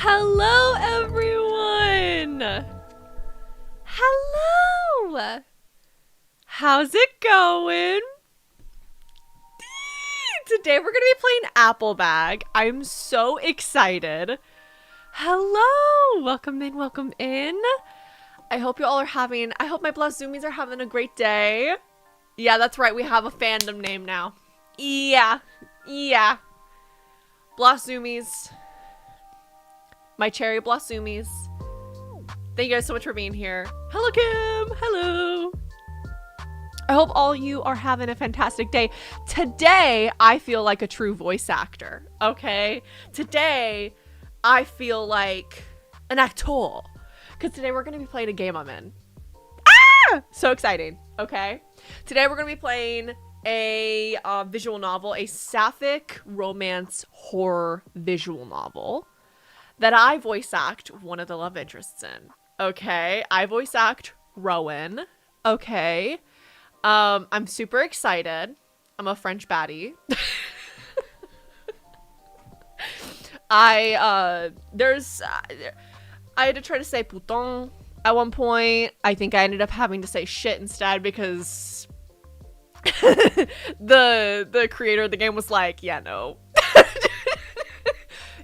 Hello, everyone. Hello. How's it going? Today we're going to be playing Apple Bag. I'm so excited. Hello. Welcome in. Welcome in. I hope you all are having, I hope my blessed Zoomies are having a great day. Yeah, that's right. We have a fandom name now. Yeah. Blessed Zoomies. My cherry blossomies. Thank you guys so much for being here. Hello, Kim. Hello. I hope all you are having a fantastic day. Today, I feel like a true voice actor. Okay? Today, I feel like an actor. Because today we're going to be playing a game I'm in. Ah! So exciting. Okay? Today we're going to be playing a visual novel, a sapphic romance horror visual novel that I voice act one of the love interests in. Okay, I voice act Rowan. Okay, I'm super excited. I'm a French baddie. I had to try to say putain at one point. I think I ended up having to say shit instead because the creator of the game was like, yeah, no.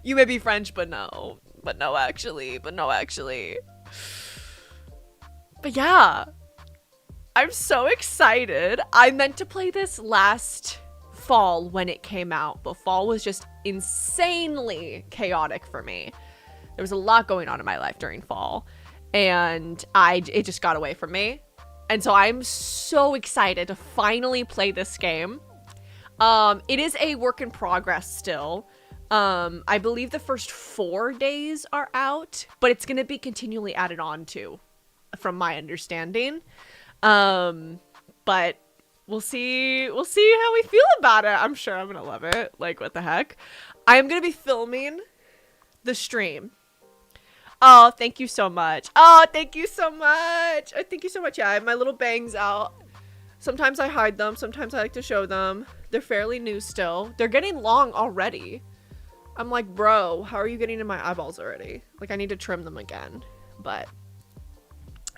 You may be French, but no actually. But yeah, I'm so excited. I meant to play this last fall when it came out, but fall was just insanely chaotic for me. There was a lot going on in my life during fall, and it just got away from me. And so I'm so excited to finally play this game. It is a work in progress still. I believe the first 4 days are out, but it's going to be continually added on to, from my understanding. But we'll see how we feel about it. I'm sure I'm going to love it. Like, what the heck? I am going to be filming the stream. Oh, thank you so much. Oh, thank you so much. Thank you so much. Yeah, I have my little bangs out. Sometimes I hide them. Sometimes I like to show them. They're fairly new still. They're getting long already. I'm like, bro, how are you getting in my eyeballs already? Like, I need to trim them again. But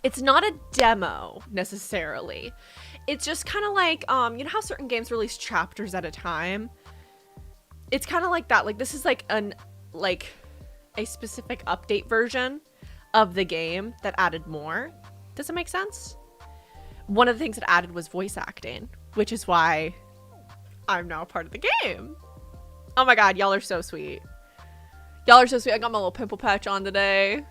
it's not a demo necessarily. It's just kind of like, you know how certain games release chapters at a time? It's kind of like that. Like, this is like a specific update version of the game that added more. Does it make sense? One of the things it added was voice acting, which is why I'm now a part of the game. Oh my god, y'all are so sweet. Y'all are so sweet. I got my little pimple patch on today.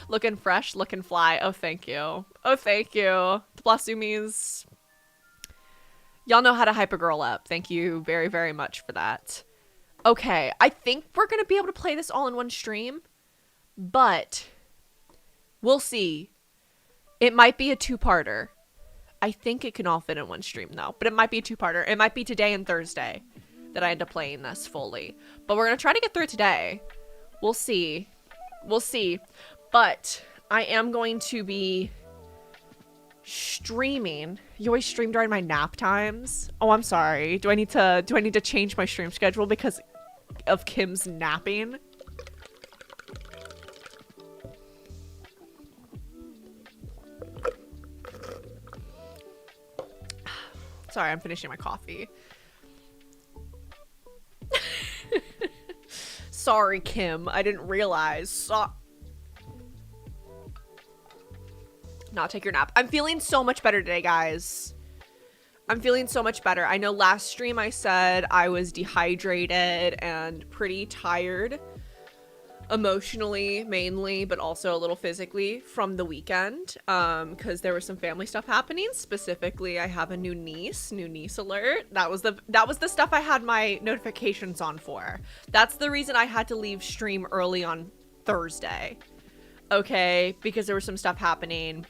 Looking fresh, looking fly. Oh, thank you. Oh, thank you. The Blossomies. Y'all know how to hype a girl up. Thank you very, very much for that. Okay, I think we're going to be able to play this all in one stream, but we'll see. It might be a two-parter. I think it can all fit in one stream though, but it might be a two-parter. It might be today and Thursday that I end up playing this fully, but we're going to try to get through it today. We'll see. We'll see. But I am going to be streaming. You always stream during my nap times. Oh, I'm sorry. Do I need to change my stream schedule because of Kim's napping? Sorry, I'm finishing my coffee. Sorry, Kim. I didn't realize. Not take your nap. I'm feeling so much better today, guys. I'm feeling so much better. I know last stream I said I was dehydrated and pretty tired. Emotionally, mainly, but also a little physically from the weekend, because there was some family stuff happening. Specifically, I have a new niece alert. That was the stuff I had my notifications on for. That's the reason I had to leave stream early on Thursday. Okay, because there was some stuff happening,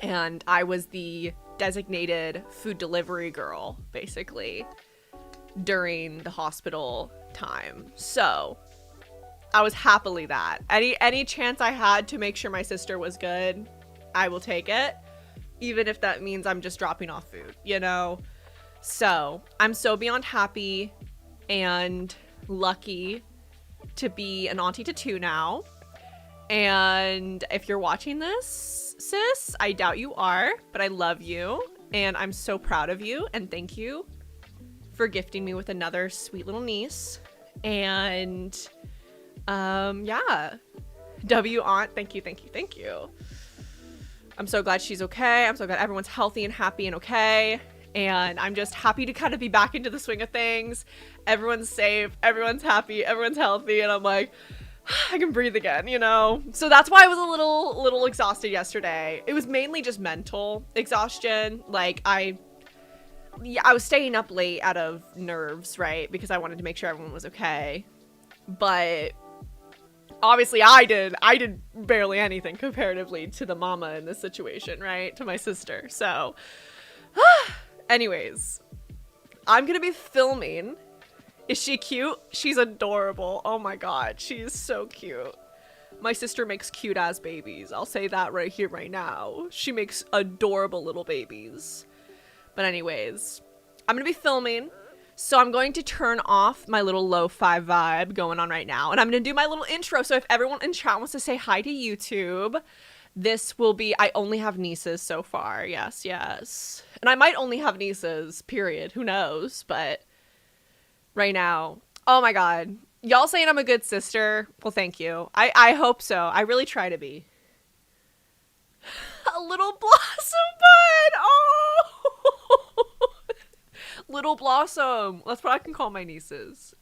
and I was the designated food delivery girl, basically, during the hospital time. So I was happily that. Any chance I had to make sure my sister was good, I will take it. Even if that means I'm just dropping off food, you know? So I'm so beyond happy, and lucky to be an auntie to 2 now. And if you're watching this, sis, I doubt you are, but I love you. And I'm so proud of you. And thank you for gifting me with another sweet little niece. And yeah. W aunt, thank you, thank you, thank you. I'm so glad she's okay. I'm so glad everyone's healthy and happy and okay. And I'm just happy to kind of be back into the swing of things. Everyone's safe, everyone's happy, everyone's healthy, and I'm like, I can breathe again, you know? So that's why I was a little exhausted yesterday. It was mainly just mental exhaustion. Like, I was staying up late out of nerves, right? Because I wanted to make sure everyone was okay. But obviously I did barely anything comparatively to the mama in this situation, right? To my sister. So anyways, I'm gonna be filming. Is she cute? She's adorable. Oh my god, she is so cute. My sister makes cute ass babies. I'll say that right here, right now. She makes adorable little babies. But anyways, I'm gonna be filming. So I'm going to turn off my little lo-fi vibe going on right now. And I'm going to do my little intro. So if everyone in chat wants to say hi to YouTube, this will be, I only have nieces so far. Yes, yes. And I might only have nieces, period. Who knows? But right now, oh my god. Y'all saying I'm a good sister? Well, thank you. I hope so. I really try to be. A little blossom bud. Oh. Little Blossom. That's what I can call my nieces.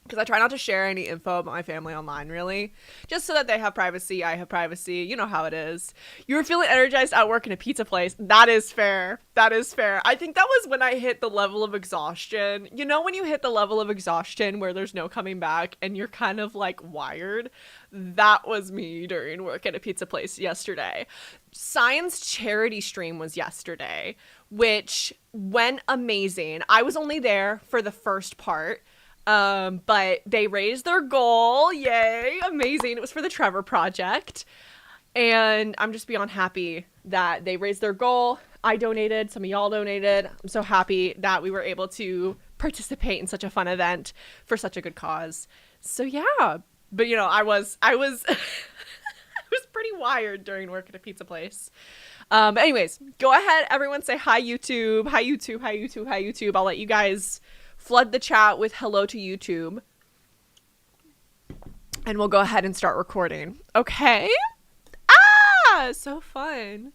Because I try not to share any info about my family online, really. Just so that they have privacy, I have privacy. You know how it is. You were feeling energized at work in a pizza place. That is fair. That is fair. I think that was when I hit the level of exhaustion. You know when you hit the level of exhaustion where there's no coming back and you're kind of like wired? That was me during work at a pizza place yesterday. Science charity stream was yesterday, which went amazing. I was only there for the first part. But they raised their goal. Yay. Amazing. It was for the Trevor Project. And I'm just beyond happy that they raised their goal. I donated. Some of y'all donated. I'm so happy that we were able to participate in such a fun event for such a good cause. So yeah. But you know, I was I was pretty wired during work at a pizza place. But anyways, go ahead. Everyone say hi YouTube. Hi YouTube. Hi YouTube. Hi YouTube. I'll let you guys flood the chat with hello to YouTube. And we'll go ahead and start recording. Okay? Ah! So fun.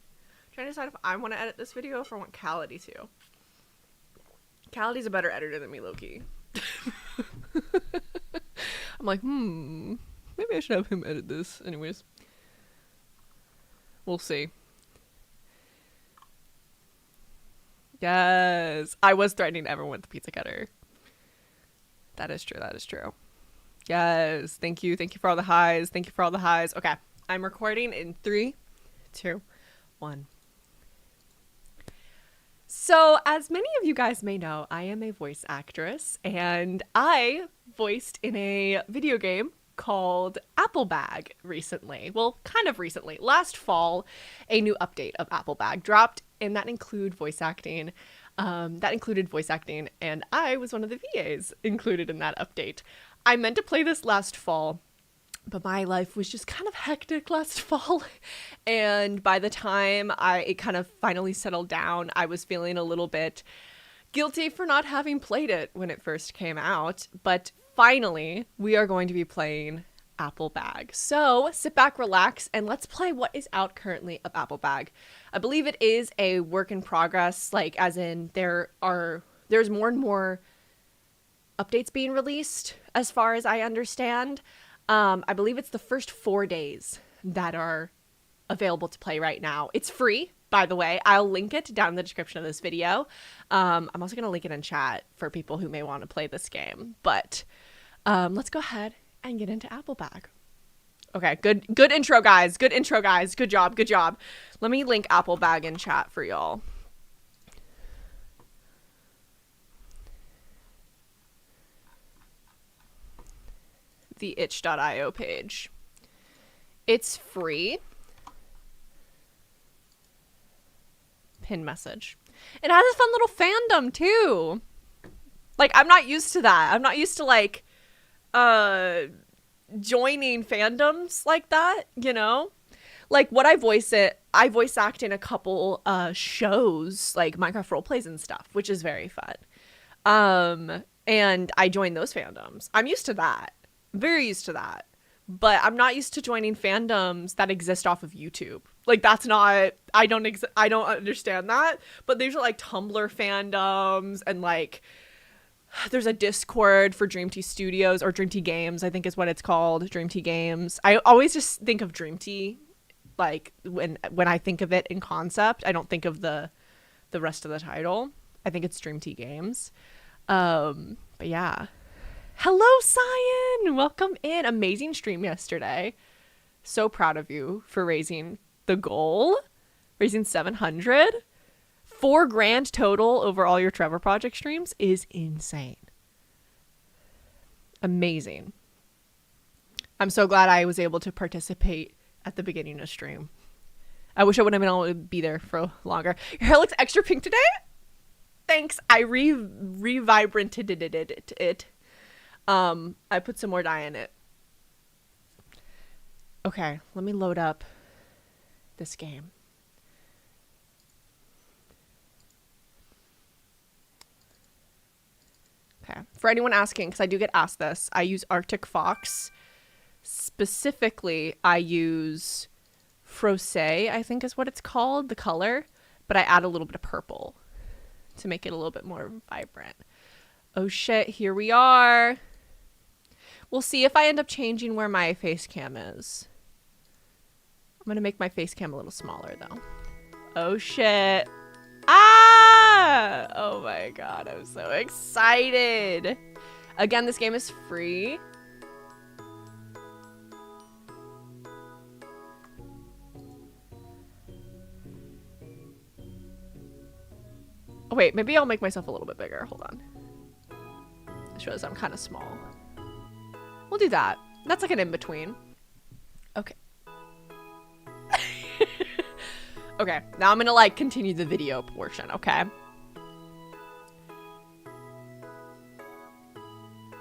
Trying to decide if I want to edit this video or if I want Cality to. Cality's a better editor than me, Loki. I'm like, maybe I should have him edit this. Anyways. We'll see. Yes. I was threatening everyone with the pizza cutter. That is true. That is true. Yes. Thank you. Thank you for all the highs. Thank you for all the highs. Okay. I'm recording in 3, 2, 1. So, as many of you guys may know, I am a voice actress, and I voiced in a video game called Apple Bag recently. Well, kind of recently. Last fall, a new update of Apple Bag dropped, and that included voice acting. And I was one of the VAs included in that update. I meant to play this last fall, but my life was just kind of hectic last fall. And by the time it kind of finally settled down, I was feeling a little bit guilty for not having played it when it first came out. But finally, we are going to be playing Apple Bag. So sit back, relax, and let's play what is out currently of Apple Bag. I believe it is a work in progress, like as in there's more and more updates being released as far as I understand. I believe it's the first 4 days that are available to play right now. It's free, by the way. I'll link it down in the description of this video. I'm also going to link it in chat for people who may want to play this game. But let's go ahead and get into Apple Bag. Okay, good intro, guys. Good intro, guys. Good job, good job. Let me link Apple Bag in chat for y'all. The itch.io page. It's free. Pin message. It has a fun little fandom, too. Like, I'm not used to that. I'm not used to, like, joining fandoms like that, you know? Like, I voice act in a couple shows, like Minecraft roleplays and stuff, which is very fun. And I joined those fandoms. I'm used to that. I'm very used to that. But I'm not used to joining fandoms that exist off of YouTube. Like, that's not, I don't understand that. But these are like Tumblr fandoms, and like there's a Discord for Dream Tea Studios, or Dream Tea Games, I think is what it's called. Dream Tea Games. I always just think of Dream Tea, like when I think of it in concept. I don't think of the rest of the title. I think it's Dream Tea Games. But yeah. Hello, Cyan! Welcome in. Amazing stream yesterday. So proud of you for raising the goal. Raising 700. $4,000 total over all your Trevor Project streams is insane. Amazing. I'm so glad I was able to participate at the beginning of stream. I wish I would have been able to be there for longer. Your hair looks extra pink today? Thanks. I revibranted it. I put some more dye in it. Okay, let me load up this game. Okay, for anyone asking, because I do get asked this, I use Arctic Fox. Specifically, I use Frosé, I think is what it's called, the color, but I add a little bit of purple to make it a little bit more vibrant. Oh shit, here we are. We'll see if I end up changing where my face cam is. I'm gonna make my face cam a little smaller though. Oh shit. Ah! Oh my god, I'm so excited. Again, this game is free. Oh wait, maybe I'll make myself a little bit bigger. Hold on. It shows I'm kind of small. We'll do that. That's like an in-between. Okay. Okay, now I'm gonna like continue the video portion, okay?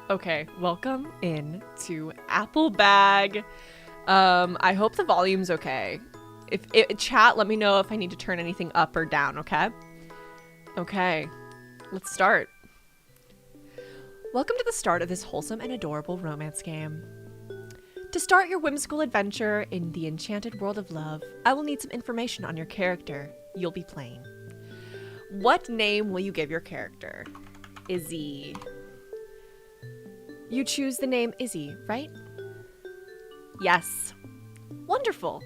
Okay, welcome in to Apple Bag. I hope the volume's okay. If chat, let me know if I need to turn anything up or down, okay? Okay, let's start. Welcome to the start of this wholesome and adorable romance game. To start your whimsical adventure in the enchanted world of love, I will need some information on your character you'll be playing. What name will you give your character? Izzy. You choose the name Izzy, right? Yes. Wonderful.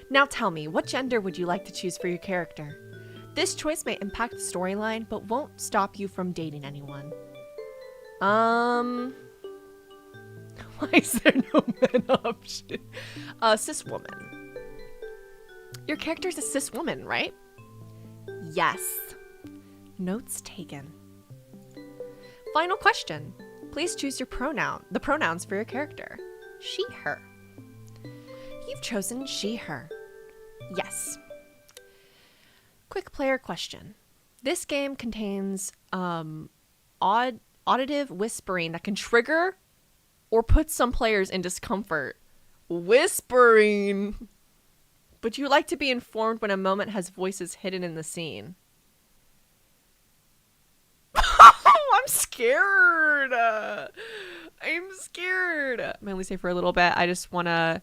Now tell me, what gender would you like to choose for your character? This choice may impact the storyline, but won't stop you from dating anyone. Why is there no men option? Cis woman. Your character's a cis woman, right? Yes. Notes taken. Final question. Please choose your the pronouns for your character. She, her. You've chosen she, her. Yes. Quick player question. This game contains auditive whispering that can trigger or put some players in discomfort. Whispering! Would you like to be informed when a moment has voices hidden in the scene? I'm scared! I'm scared! I'm only say for a little bit. I just want to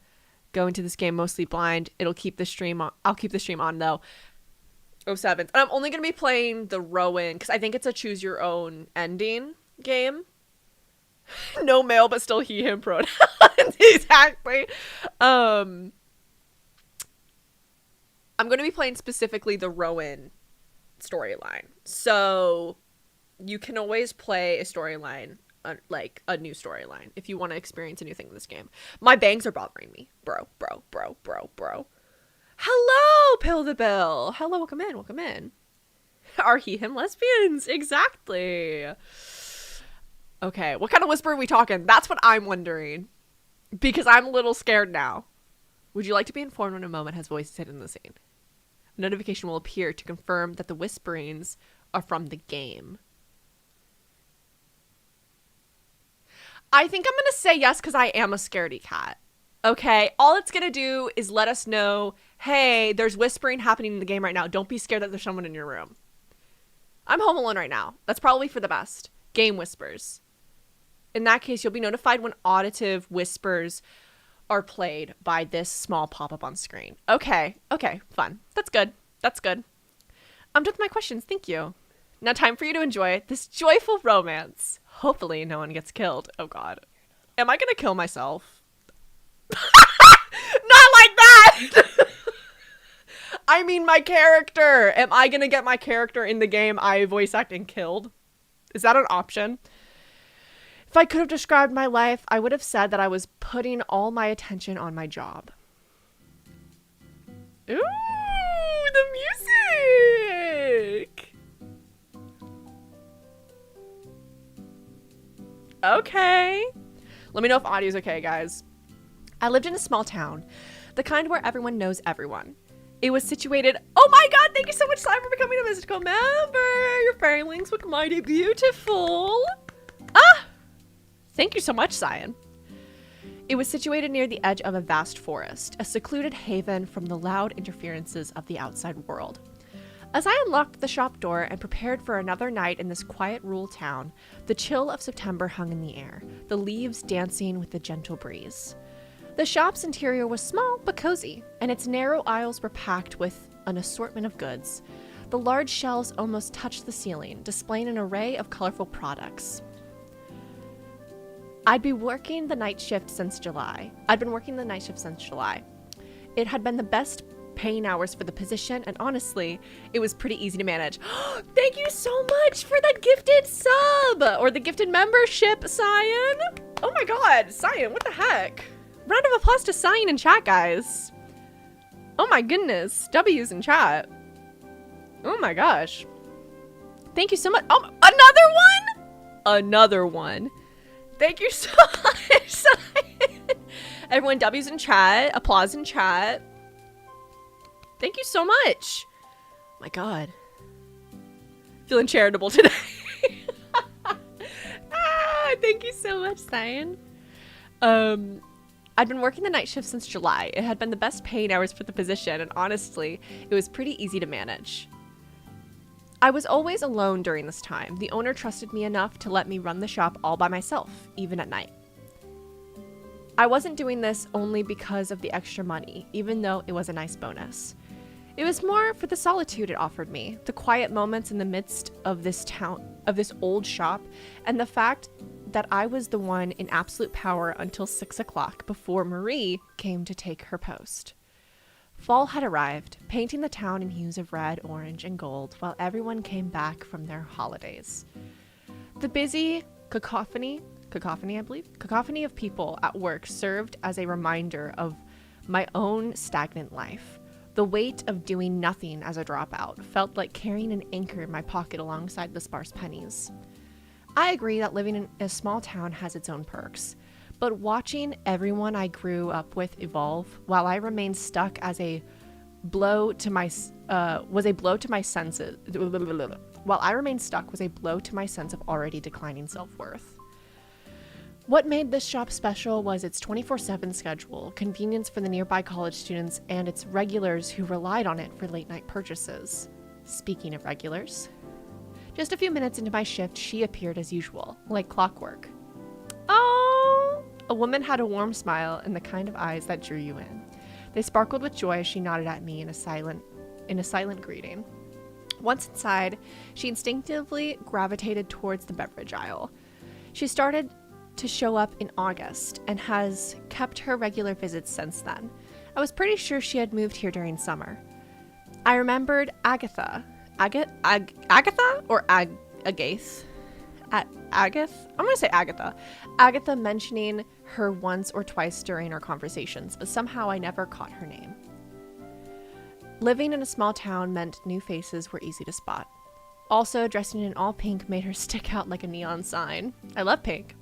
go into this game mostly blind. It'll keep the stream on. I'll keep the stream on though. 07. And I'm only going to be playing the Rowan because I think it's a choose your own ending game. No male, but still he, him pronouns. Exactly. I'm going to be playing specifically the Rowan storyline. So you can always play a storyline, like a new storyline, if you want to experience a new thing in this game. My bangs are bothering me. Bro. Hello, Pill the Bill. Hello, welcome in, welcome in. Are he, him lesbians? Exactly. Okay, what kind of whisper are we talking? That's what I'm wondering. Because I'm a little scared now. Would you like to be informed when a moment has voices hidden in the scene? A notification will appear to confirm that the whisperings are from the game. I think I'm gonna say yes because I am a scaredy cat. Okay, all it's gonna do is let us know, hey, there's whispering happening in the game right now. Don't be scared that there's someone in your room. I'm home alone right now. That's probably for the best. Game whispers. In that case, you'll be notified when auditive whispers are played by this small pop-up on screen. Okay, fun. That's good. I'm done with my questions. Thank you. Now time for you to enjoy this joyful romance. Hopefully no one gets killed. Oh god. Am I gonna kill myself? Not like that! I mean my character. Am I gonna get my character in the game I voice acting killed? Is that an option? If I could have described my life, I would have said that I was putting all my attention on my job. Ooh, the music! Okay. Let me know if audio's okay, guys. I lived in a small town, the kind where everyone knows everyone. It was situated... Oh my god, thank you so much, Simon, for becoming a mystical member. Your fairy wings look mighty beautiful. Ah! Thank you so much, Cyan. It was situated near the edge of a vast forest, a secluded haven from the loud interferences of the outside world. As I unlocked the shop door and prepared for another night in this quiet rural town, the chill of September hung in the air, the leaves dancing with the gentle breeze. The shop's interior was small but cozy, and its narrow aisles were packed with an assortment of goods. The large shelves almost touched the ceiling, displaying an array of colorful products. I'd been working the night shift since July. It had been the best paying hours for the position, and honestly, it was pretty easy to manage. Thank you so much for that gifted sub! Or the gifted membership, Cyan! Oh my god, Cyan, what the heck? Round of applause to Cyan in chat, guys. Oh my goodness, W's in chat. Oh my gosh. Thank you so much. Oh, another one? Another one. Thank you so much, Cyan. Everyone, W's in chat, applause in chat. Thank you so much. My god. Feeling charitable today. Thank you so much, Cyan. I'd been working the night shift since July. It had been the best paying hours for the position, and honestly, it was pretty easy to manage. I was always alone during this time. The owner trusted me enough to let me run the shop all by myself, even at night. I wasn't doing this only because of the extra money, even though it was a nice bonus. It was more for the solitude it offered me, the quiet moments in the midst of this old shop, and the fact that I was the one in absolute power until 6 o'clock before Marie came to take her post. Fall had arrived, painting the town in hues of red, orange, and gold while everyone came back from their holidays. The busy cacophony of people at work served as a reminder of my own stagnant life. The weight of doing nothing as a dropout felt like carrying an anchor in my pocket alongside the sparse pennies. I agree that living in a small town has its own perks, but watching everyone I grew up with evolve while I remained stuck was a blow to my sense of already declining self-worth. What made this shop special was its 24/7 schedule, convenience for the nearby college students, and its regulars who relied on it for late-night purchases. Speaking of regulars, just a few minutes into my shift, she appeared as usual, like clockwork. Oh! A woman had a warm smile and the kind of eyes that drew you in. They sparkled with joy as she nodded at me in a silent greeting. Once inside, she instinctively gravitated towards the beverage aisle. She started to show up in August and has kept her regular visits since then. I was pretty sure she had moved here during summer. I remembered Agatha or Agath? Agath? I'm going to say Agatha. Agatha mentioning her once or twice during our conversations, but somehow I never caught her name. Living in a small town meant new faces were easy to spot. Also, dressing in all pink made her stick out like a neon sign. I love pink.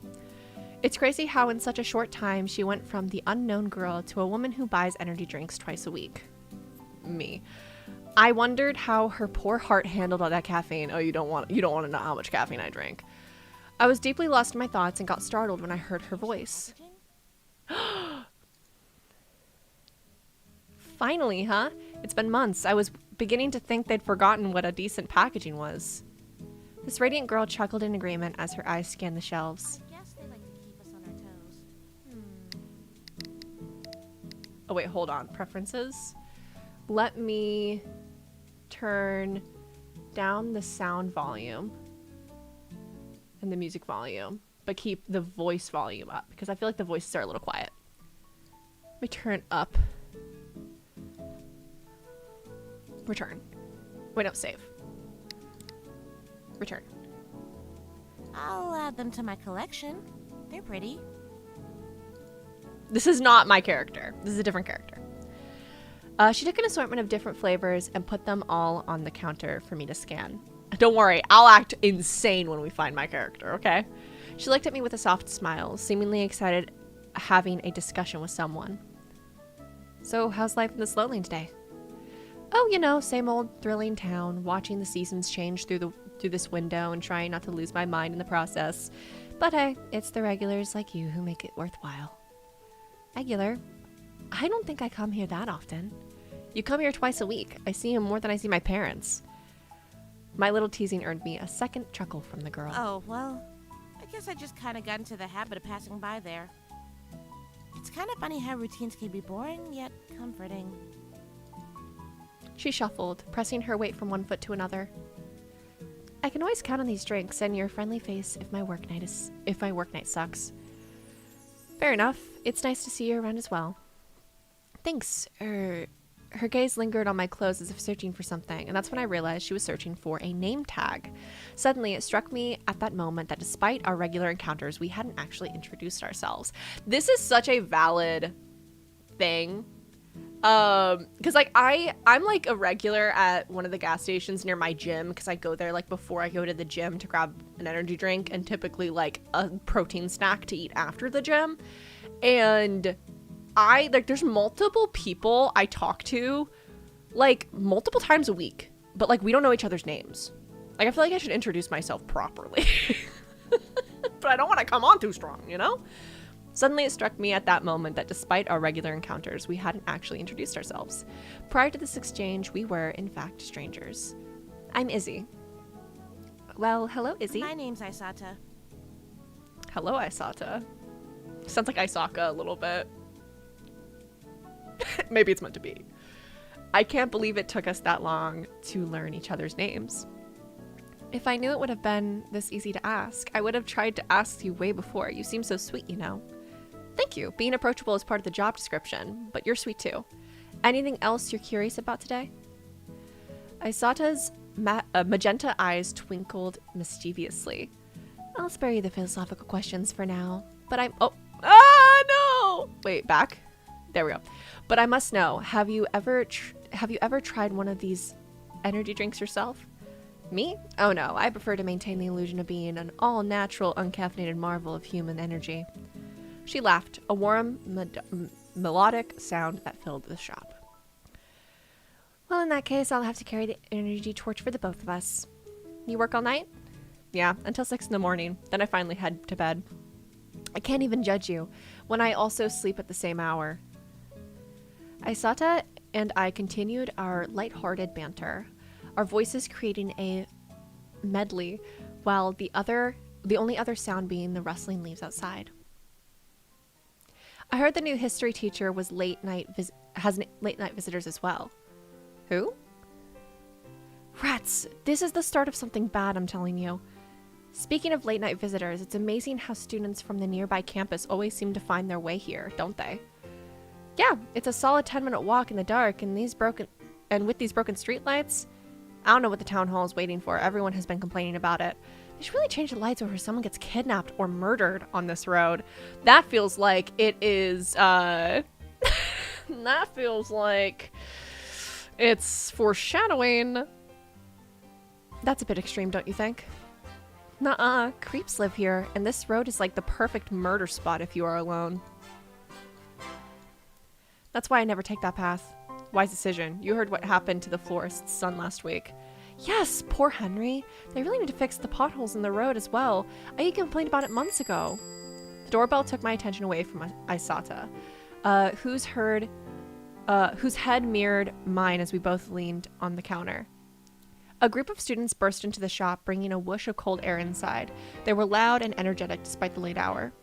It's crazy how in such a short time she went from the unknown girl to a woman who buys energy drinks twice a week. Me. I wondered how her poor heart handled all that caffeine. Oh, you don't want to know how much caffeine I drank. I was deeply lost in my thoughts and got startled when I heard her voice. Finally, huh? It's been months. I was beginning to think they'd forgotten what a decent packaging was. This radiant girl chuckled in agreement as her eyes scanned the shelves. I guess they like to keep us on our toes. Oh wait, hold on. Preferences? Let me turn down the sound volume and the music volume, but keep the voice volume up because I feel like the voices are a little quiet. Let me turn up. Return. Wait, no, save. Return. I'll add them to my collection. They're pretty. This is not my character. This is a different character. She took an assortment of different flavors and put them all on the counter for me to scan. Don't worry, I'll act insane when we find my character, okay? She looked at me with a soft smile, seemingly excited having a discussion with someone. So, how's life in the slow lane today? Oh, you know, same old thrilling town, watching the seasons change through this window and trying not to lose my mind in the process. But hey, it's the regulars like you who make it worthwhile. Regular? I don't think I come here that often. You come here twice a week. I see him more than I see my parents. My little teasing earned me a second chuckle from the girl. Oh, well, I guess I just kind of got into the habit of passing by there. It's kind of funny how routines can be boring, yet comforting. She shuffled, pressing her weight from one foot to another. I can always count on these drinks and your friendly face if my work night sucks. Fair enough. It's nice to see you around as well. Thanks. Her gaze lingered on my clothes as if searching for something, and that's when I realized she was searching for a name tag. Suddenly, it struck me at that moment that despite our regular encounters, we hadn't actually introduced ourselves. This is such a valid thing. Because like I'm like a regular at one of the gas stations near my gym because I go there like before I go to the gym to grab an energy drink and typically like a protein snack to eat after the gym. And there's multiple people I talk to like multiple times a week, but like we don't know each other's names. Like I feel like I should introduce myself properly, but I don't want to come on too strong, you know? Suddenly it struck me at that moment that despite our regular encounters, we hadn't actually introduced ourselves. Prior to this exchange, we were, in fact, strangers. I'm Izzy. Well, hello, Izzy. My name's Isata. Hello, Isata. Sounds like Isaka a little bit. Maybe it's meant to be. I can't believe it took us that long to learn each other's names. If I knew it would have been this easy to ask, I would have tried to ask you way before. You seem so sweet, you know. Thank you. Being approachable is part of the job description, but you're sweet too. Anything else you're curious about today? Isata's magenta eyes twinkled mischievously. I'll spare you the philosophical questions for now, but no! Wait, back. There we go. But I must know, have you ever tried one of these energy drinks yourself? Me? Oh no, I prefer to maintain the illusion of being an all-natural, uncaffeinated marvel of human energy. She laughed, a warm, melodic sound that filled the shop. Well, in that case, I'll have to carry the energy torch for the both of us. You work all night? Yeah, until 6 in the morning. Then I finally head to bed. I can't even judge you, when I also sleep at the same hour. Isata and I continued our lighthearted banter, our voices creating a medley, while the only other sound being the rustling leaves outside. I heard the new history teacher has late night visitors as well. Who? Rats! This is the start of something bad, I'm telling you. Speaking of late night visitors, it's amazing how students from the nearby campus always seem to find their way here, don't they? Yeah, it's a solid 10-minute walk in the dark, and with these broken streetlights, I don't know what the town hall is waiting for. Everyone has been complaining about it. They should really change the lights before someone gets kidnapped or murdered on this road. That feels like it is, that feels like it's foreshadowing. That's a bit extreme, don't you think? Nuh-uh, creeps live here, and this road is like the perfect murder spot if you are alone. That's why I never take that path. Wise decision. You heard what happened to the florist's son last week. Yes, poor Henry. They really need to fix the potholes in the road as well. I complained about it months ago. The doorbell took my attention away from Aisata, whose head mirrored mine as we both leaned on the counter. A group of students burst into the shop, bringing a whoosh of cold air inside. They were loud and energetic despite the late hour.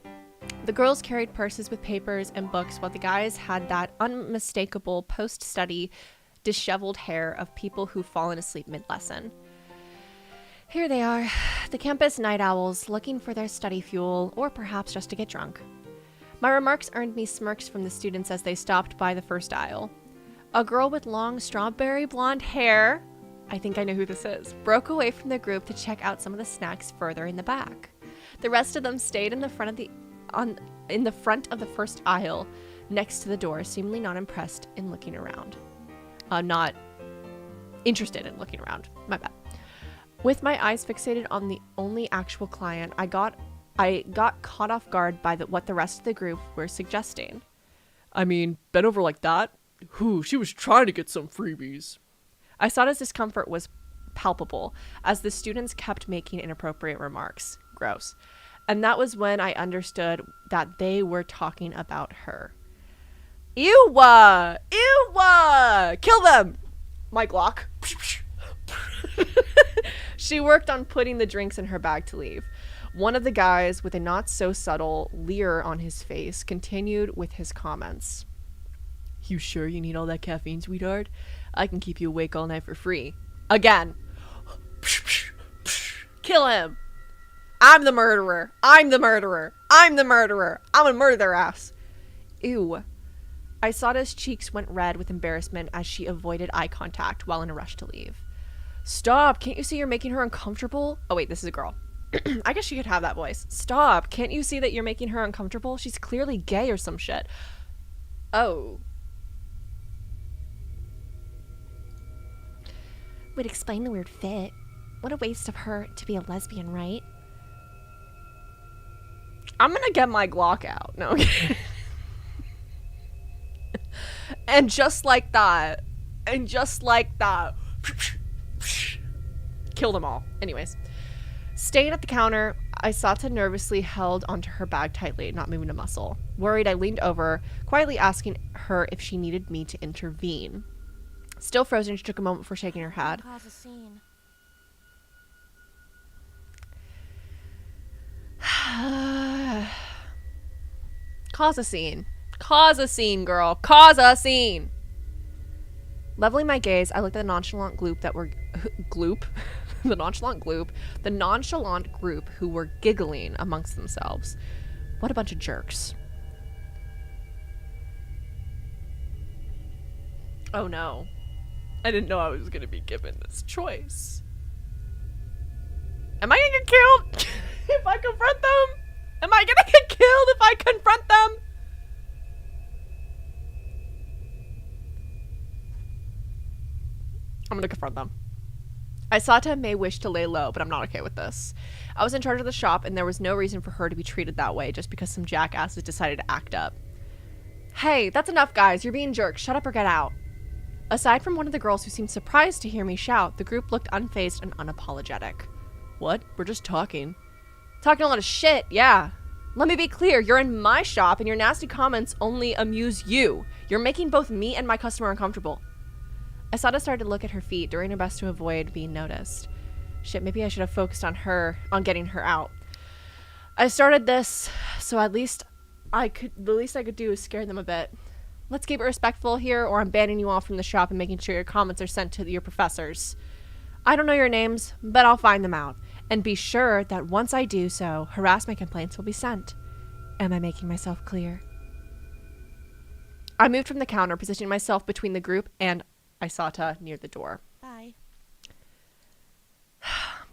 The girls carried purses with papers and books, while the guys had that unmistakable post-study disheveled hair of people who've fallen asleep mid-lesson. Here they are, the campus night owls, looking for their study fuel, or perhaps just to get drunk. My remarks earned me smirks from the students as they stopped by the first aisle. A girl with long strawberry blonde hair, I think I know who this is, broke away from the group to check out some of the snacks further in the back. The rest of them stayed in the front of the first aisle, next to the door, seemingly not impressed in looking around. Not interested in looking around. My bad. With my eyes fixated on the only actual client, I got caught off guard by what the rest of the group were suggesting. I mean, bent over like that? Whew, she was trying to get some freebies. Aisata's discomfort was palpable as the students kept making inappropriate remarks. Gross. And that was when I understood that they were talking about her. Ew! Ew! Kill them! My Glock. She worked on putting the drinks in her bag to leave. One of the guys, with a not-so-subtle leer on his face, continued with his comments. You sure you need all that caffeine, sweetheart? I can keep you awake all night for free. Again. Kill him. I'm the murderer. I'm the murderer. I'm the murderer. I'm gonna murder their ass. Ew. Aisata's cheeks went red with embarrassment as she avoided eye contact while in a rush to leave. Stop. Can't you see you're making her uncomfortable? Oh, wait, this is a girl. I guess she could have that voice. Stop. Can't you see that you're making her uncomfortable? She's clearly gay or some shit. Oh. Would explain the weird fit. What a waste of her to be a lesbian, right? I'm gonna get my Glock out. No. And just like that. Kill them all. Anyways. Staying at the counter, Aisata nervously held onto her bag tightly, not moving a muscle. Worried, I leaned over, quietly asking her if she needed me to intervene. Still frozen, she took a moment before shaking her head. Cause a scene. Cause a scene. Cause a scene, girl. Cause a scene. Leveling my gaze, I looked at the nonchalant group that were... the nonchalant group who were giggling amongst themselves. What a bunch of jerks. Oh no. I didn't know I was going to be given this choice. Am I going to get killed if I confront them? Am I going to get killed if I confront them? I'm going to confront them. Aisata may wish to lay low, but I'm not okay with this. I was in charge of the shop, and there was no reason for her to be treated that way just because some jackasses decided to act up. Hey, that's enough, guys. You're being jerks. Shut up or get out. Aside from one of the girls who seemed surprised to hear me shout, the group looked unfazed and unapologetic. What? We're just talking. Talking a lot of shit, yeah. Let me be clear, you're in my shop and your nasty comments only amuse you. You're making both me and my customer uncomfortable. Asada started to look at her feet, doing her best to avoid being noticed. Shit, maybe I should have focused on getting her out. I started this, so the least I could do is scare them a bit. Let's keep it respectful here, or I'm banning you all from the shop and making sure your comments are sent to your professors. I don't know your names, but I'll find them out. And be sure that once I do so, harassment complaints will be sent. Am I making myself clear? I moved from the counter, positioning myself between the group and Aisata near the door. Bye.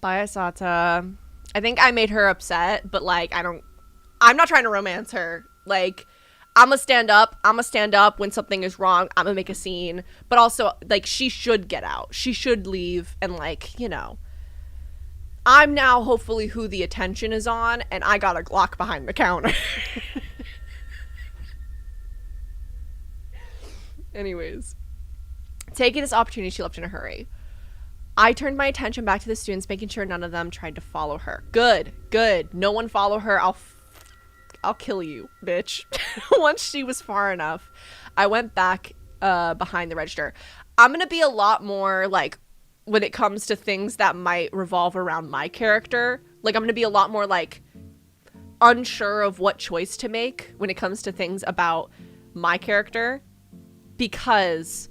Bye, Aisata. I think I made her upset, but I'm not trying to romance her. I'm gonna stand up when something is wrong. I'm gonna make a scene, but also she should get out. She should leave, and I'm now hopefully who the attention is on, and I got a Glock behind the counter. Anyways, taking this opportunity, she left in a hurry. I turned my attention back to the students, making sure none of them tried to follow her. Good. No one follow her. I'll kill you, bitch. Once she was far enough, I went back behind the register. I'm gonna be a lot more like, when it comes to things that might revolve around my character, like I'm gonna be a lot more like unsure of what choice to make when it comes to things about my character, because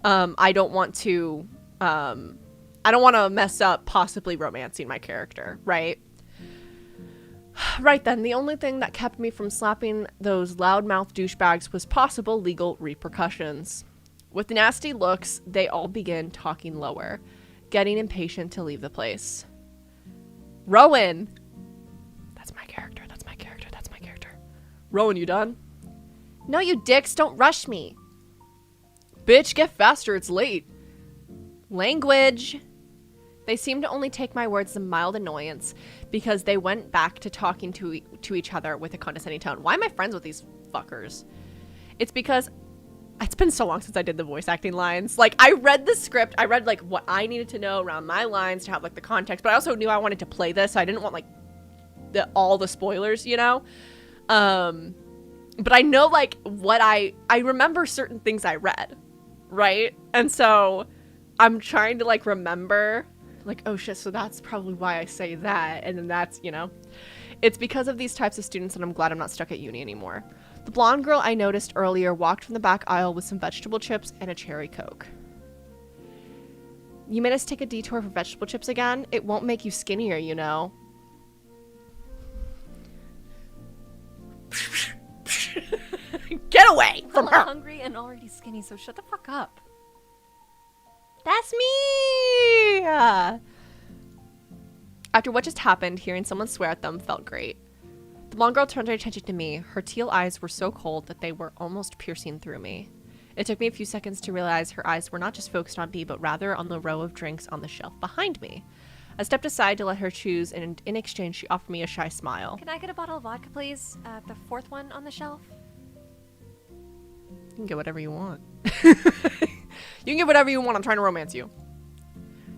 I don't want to mess up possibly romancing my character, right? Right then, the only thing that kept me from slapping those loudmouth douchebags was possible legal repercussions. With nasty looks, they all begin talking lower, getting impatient to leave the place. Rowan! That's my character. Rowan, you done? No, you dicks, don't rush me. Bitch, get faster, it's late. Language. They seemed to only take my words as a mild annoyance because they went back to talking to each other with a condescending tone. Why am I friends with these fuckers? It's because it's been so long since I did the voice acting lines. Like, I read the script. I read, like, what I needed to know around my lines to have, like, the context. But I also knew I wanted to play this, so I didn't want, like, all the spoilers, you know? But I know, like, what I remember certain things I read, right? And so I'm trying to, like, remember, like, oh shit, so that's probably why I say that. And then that's, you know, it's because of these types of students that I'm glad I'm not stuck at uni anymore. The blonde girl I noticed earlier walked from the back aisle with some vegetable chips and a cherry Coke. You made us take a detour for vegetable chips again? It won't make you skinnier, you know. Get away from her! I'm hungry and already skinny, so shut the fuck up. That's me! After what just happened, hearing someone swear at them felt great. The blonde girl turned her attention to me. Her teal eyes were so cold that they were almost piercing through me. It took me a few seconds to realize her eyes were not just focused on me, but rather on the row of drinks on the shelf behind me. I stepped aside to let her choose, and in exchange, she offered me a shy smile. Can I get a bottle of vodka, please? The fourth one on the shelf? You can get whatever you want. You can get whatever you want. I'm trying to romance you.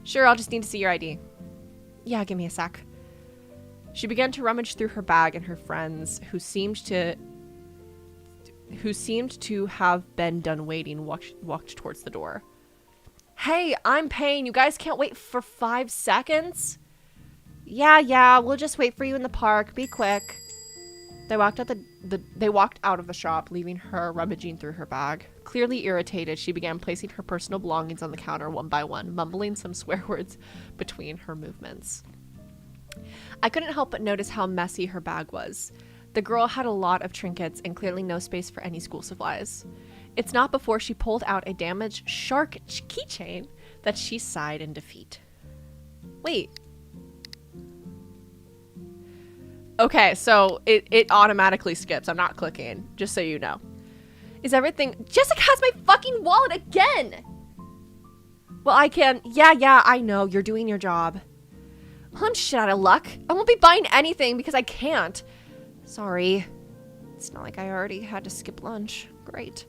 Sure, I'll just need to see your ID. Yeah, give me a sec. She began to rummage through her bag, and her friends, who seemed to have been done waiting, walked towards the door. Hey, I'm paying. You guys can't wait for 5 seconds? Yeah, we'll just wait for you in the park. Be quick. They walked out of the shop, leaving her rummaging through her bag. Clearly irritated, she began placing her personal belongings on the counter one by one, mumbling some swear words between her movements. I couldn't help but notice how messy her bag was. The girl had a lot of trinkets and clearly no space for any school supplies. It's not before she pulled out a damaged shark keychain that she sighed in defeat. Wait. Okay, so it automatically skips. I'm not clicking, just so you know. Is everything... Jessica has my fucking wallet again! Well, I can... Yeah, I know. You're doing your job. Well, I'm shit out of luck. I won't be buying anything because I can't. Sorry. It's not like I already had to skip lunch. Great.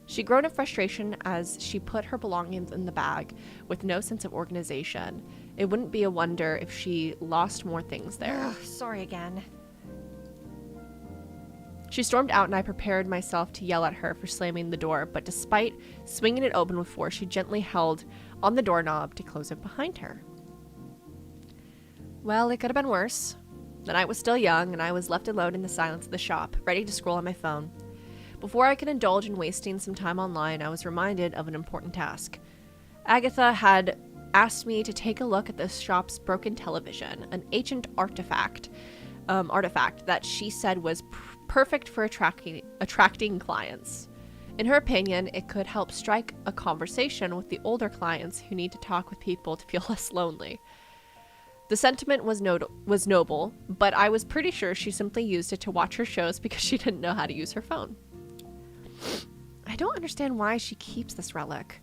She groaned in frustration as she put her belongings in the bag with no sense of organization. It wouldn't be a wonder if she lost more things there. Ugh, sorry again. She stormed out and I prepared myself to yell at her for slamming the door, but despite swinging it open with force, she gently held on the doorknob to close it behind her. Well, it could have been worse. The night was still young and I was left alone in the silence of the shop, ready to scroll on my phone. Before I could indulge in wasting some time online, I was reminded of an important task. Agatha had asked me to take a look at the shop's broken television, an ancient artifact that she said was perfect for attracting clients. In her opinion, it could help strike a conversation with the older clients who need to talk with people to feel less lonely. The sentiment was noble, but I was pretty sure she simply used it to watch her shows because she didn't know how to use her phone. I don't understand why she keeps this relic.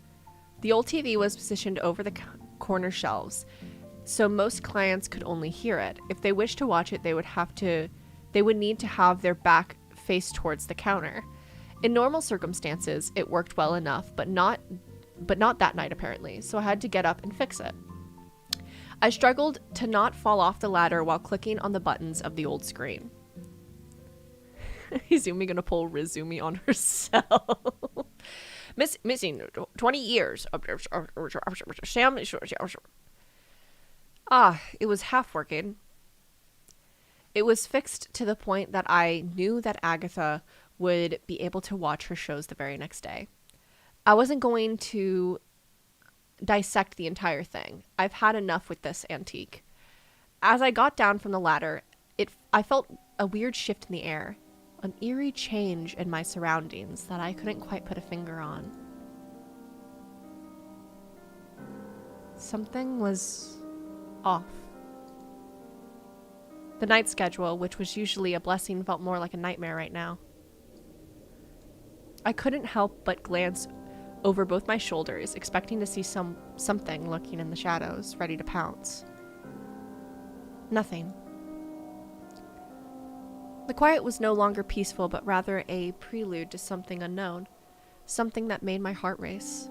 The old TV was positioned over the corner shelves, so most clients could only hear it. If they wished to watch it, they would need to have their back faced towards the counter. In normal circumstances, it worked well enough, but not but not that night apparently, so I had to get up and fix it. I struggled to not fall off the ladder while clicking on the buttons of the old screen. Izumi gonna pull Rizumi on herself. Missing 20 years. Sam. It was half working. It was fixed to the point that I knew that Agatha would be able to watch her shows the very next day. I wasn't going to dissect the entire thing. I've had enough with this antique. As I got down from the ladder, I felt a weird shift in the air, an eerie change in my surroundings that I couldn't quite put a finger on. Something was off. The night schedule, which was usually a blessing, felt more like a nightmare right now. I couldn't help but glance over both my shoulders, expecting to see something lurking in the shadows, ready to pounce. Nothing. The quiet was no longer peaceful, but rather a prelude to something unknown, something that made my heart race.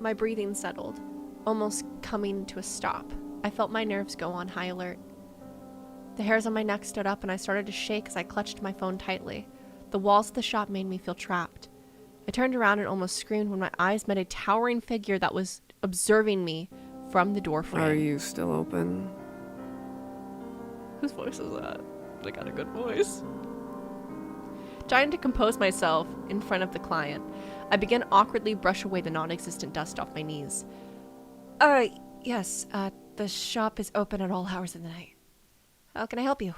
My breathing settled, almost coming to a stop. I felt my nerves go on high alert. The hairs on my neck stood up and I started to shake as I clutched my phone tightly. The walls of the shop made me feel trapped. I turned around and almost screamed when my eyes met a towering figure that was observing me from the doorframe. Are you still open? Whose voice is that? I got a good voice. Trying to compose myself in front of the client, I began awkwardly brush away the non-existent dust off my knees. Yes, the shop is open at all hours of the night. How can I help you?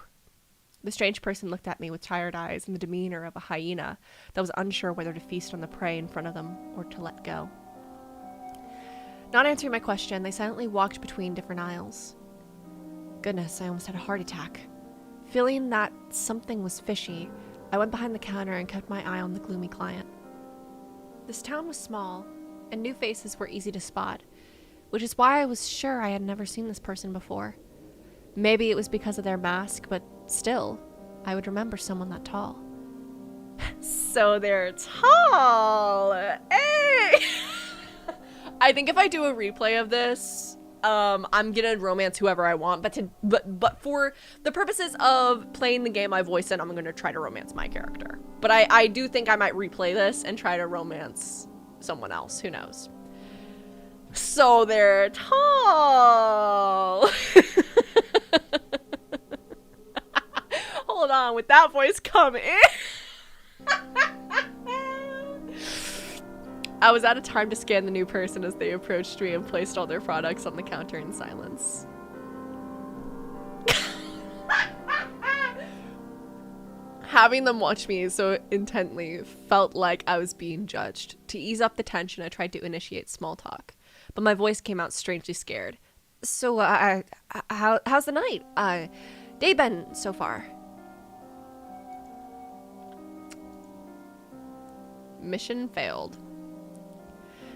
The strange person looked at me with tired eyes and the demeanor of a hyena that was unsure whether to feast on the prey in front of them or to let go. Not answering my question, they silently walked between different aisles. Goodness, I almost had a heart attack. Feeling that something was fishy, I went behind the counter and kept my eye on the gloomy client. This town was small, and new faces were easy to spot, which is why I was sure I had never seen this person before. Maybe it was because of their mask, but still, I would remember someone that tall. So they're tall! Hey! I think if I do a replay of this, I'm gonna romance whoever I want, but for the purposes of playing the game I voice in, I'm gonna try to romance my character. But I do think I might replay this and try to romance someone else, who knows. So they're tall! Hold on, with that voice come in. I was out of time to scan the new person as they approached me and placed all their products on the counter in silence. Having them watch me so intently felt like I was being judged. To ease up the tension, I tried to initiate small talk, but my voice came out strangely scared. So, how's the night? Day been so far? Mission failed.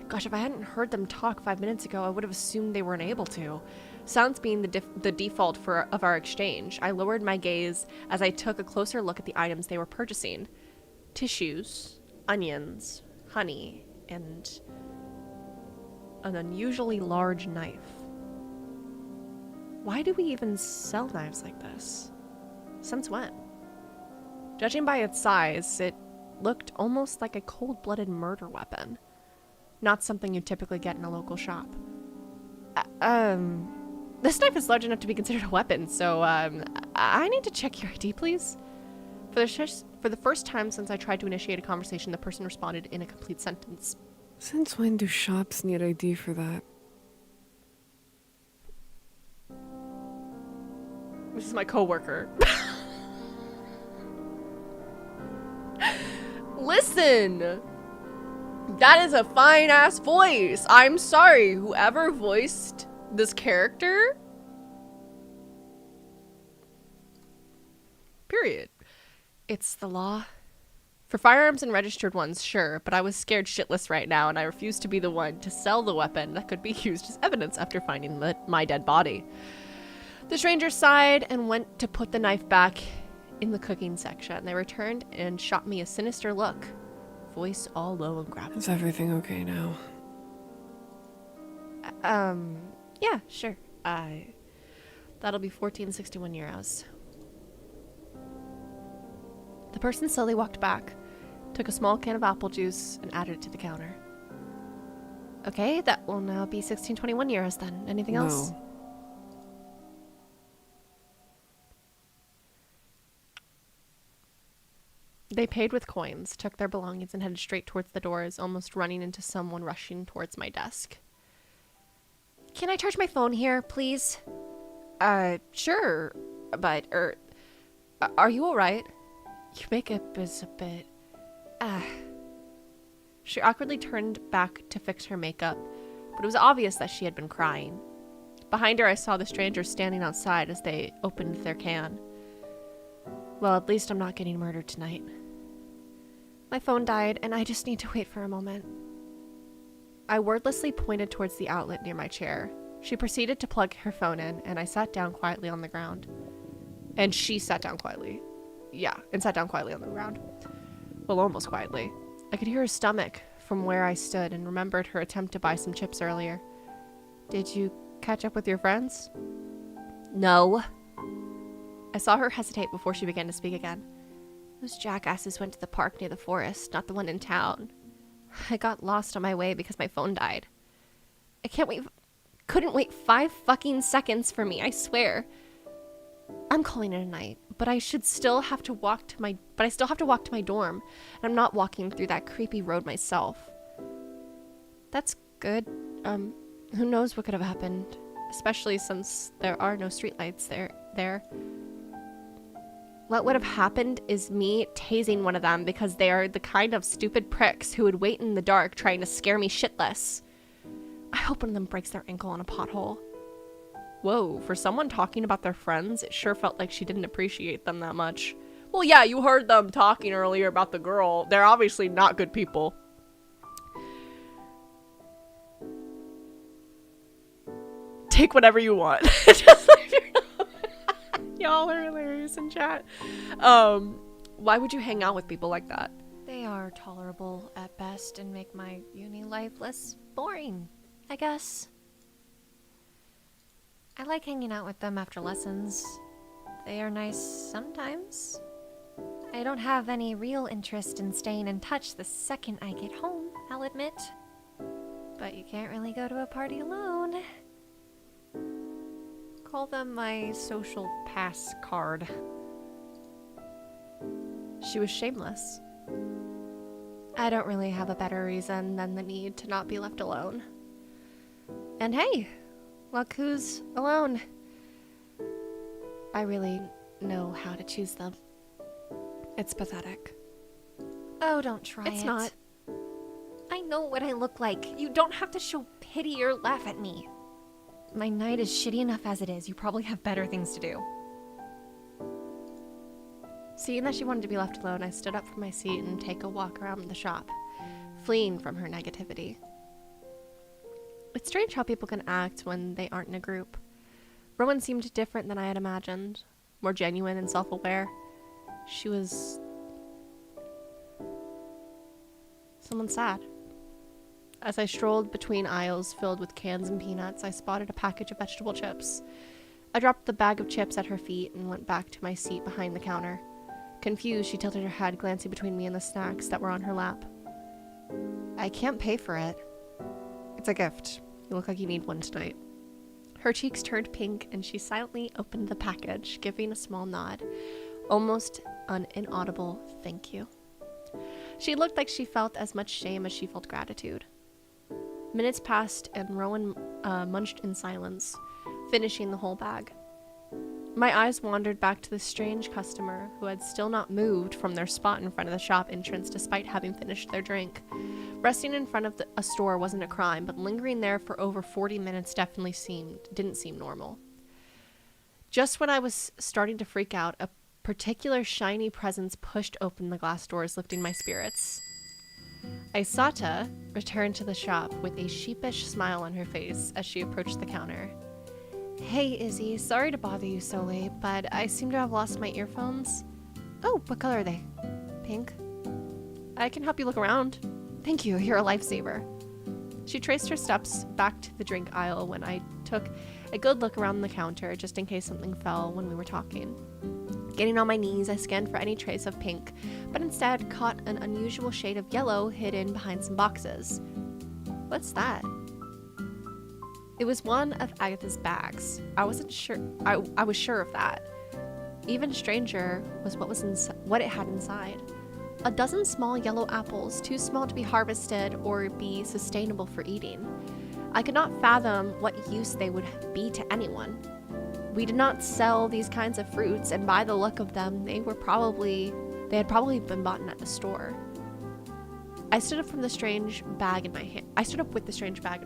Gosh, if I hadn't heard them talk 5 minutes ago, I would have assumed they weren't able to. Sounds being the default of our exchange, I lowered my gaze as I took a closer look at the items they were purchasing. Tissues, onions, honey, and an unusually large knife. Why do we even sell knives like this? Since when? Judging by its size, it looked almost like a cold-blooded murder weapon. Not something you typically get in a local shop. This knife is large enough to be considered a weapon, so, I need to check your ID, please. For the first time since I tried to initiate a conversation, the person responded in a complete sentence. Since when do shops need ID for that? This is my coworker. Listen! That is a fine-ass voice. I'm sorry, whoever voiced this character. Period. It's the law. For firearms and registered ones, sure, but I was scared shitless right now, and I refused to be the one to sell the weapon that could be used as evidence after finding my dead body. The stranger sighed and went to put the knife back in the cooking section. They returned and shot me a sinister look. voice all low and gravelly. Is everything okay now? Yeah, sure. That'll be 1461 euros. The person slowly walked back, took a small can of apple juice, and added it to the counter. Okay, that will now be 1621 euros then. Anything else? No. They paid with coins, took their belongings, and headed straight towards the doors, almost running into someone rushing towards my desk. Can I charge my phone here, please? Sure, but, are you alright? Your makeup is a bit, She awkwardly turned back to fix her makeup, but it was obvious that she had been crying. Behind her, I saw the strangers standing outside as they opened their can. Well, at least I'm not getting murdered tonight. My phone died, and I just need to wait for a moment. I wordlessly pointed towards the outlet near my chair. She proceeded to plug her phone in, and I sat down quietly on the ground. And she sat down quietly. Yeah, and sat down quietly on the ground. Well, almost quietly. I could hear her stomach from where I stood and remembered her attempt to buy some chips earlier. Did you catch up with your friends? No. I saw her hesitate before she began to speak again. Those jackasses went to the park near the forest, not the one in town. I got lost on my way because my phone died. I couldn't wait 5 fucking seconds for me, I swear. I'm calling it a night, but I still have to walk to my dorm, and I'm not walking through that creepy road myself. That's good. Who knows what could have happened, especially since there are no streetlights there. What would have happened is me tasing one of them because they are the kind of stupid pricks who would wait in the dark trying to scare me shitless. I hope one of them breaks their ankle on a pothole. Whoa, for someone talking about their friends, it sure felt like she didn't appreciate them that much. Well, yeah, you heard them talking earlier about the girl. They're obviously not good people. Take whatever you want. Just like you're not. Y'all are hilarious in chat. Why would you hang out with people like that? They are tolerable at best and make my uni life less boring, I guess. I like hanging out with them after lessons. They are nice sometimes. I don't have any real interest in staying in touch the second I get home, I'll admit. But you can't really go to a party alone. Call them my social pass card. She was shameless. I don't really have a better reason than the need to not be left alone. And hey, look who's alone. I really know how to choose them. It's pathetic. Oh, don't try it. It's not. I know what I look like. You don't have to show pity or laugh at me. My night is shitty enough as it is. You probably have better things to do. Seeing that she wanted to be left alone, I stood up from my seat and take a walk around the shop, fleeing from her negativity. It's strange how people can act when they aren't in a group. Rowan seemed different than I had imagined, more genuine and self-aware. She was someone sad. As I strolled between aisles filled with cans and peanuts, I spotted a package of vegetable chips. I dropped the bag of chips at her feet and went back to my seat behind the counter. Confused, she tilted her head, glancing between me and the snacks that were on her lap. I can't pay for it. It's a gift. You look like you need one tonight. Her cheeks turned pink, and she silently opened the package, giving a small nod. Almost an inaudible thank you. She looked like she felt as much shame as she felt gratitude. Minutes passed, and Rowan munched in silence, finishing the whole bag. My eyes wandered back to the strange customer who had still not moved from their spot in front of the shop entrance despite having finished their drink. Resting in front of a store wasn't a crime, but lingering there for over 40 minutes didn't seem normal. Just when I was starting to freak out, a particular shiny presence pushed open the glass doors, lifting my spirits. Aisata returned to the shop with a sheepish smile on her face as she approached the counter. Hey, Izzy, sorry to bother you so late, but I seem to have lost my earphones. Oh, what color are they? Pink? I can help you look around. Thank you, you're a lifesaver. She traced her steps back to the drink aisle when I took a good look around the counter just in case something fell when we were talking. Getting on my knees, I scanned for any trace of pink, but instead caught an unusual shade of yellow hidden behind some boxes. What's that? It was one of Agatha's bags. I wasn't sure. I was sure of that. Even stranger was what it had inside. A dozen small yellow apples, too small to be harvested or be sustainable for eating. I could not fathom what use they would be to anyone. We did not sell these kinds of fruits, and by the look of them, they had probably been bought at the store. I stood up with the strange bag in my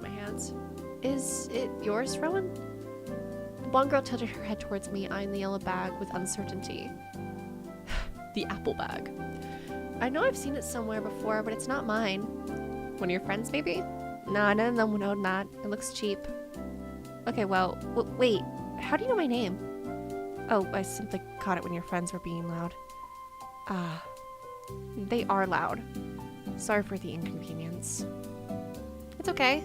hands. Is it yours, Rowan? The blonde girl tilted her head towards me, eyeing the yellow bag with uncertainty. The apple bag. I know I've seen it somewhere before, but it's not mine. One of your friends, maybe? No, none of them would own that. It looks cheap. Okay, well, wait. How do you know my name? Oh, I simply caught it when your friends were being loud. Ah. They are loud. Sorry for the inconvenience. It's okay.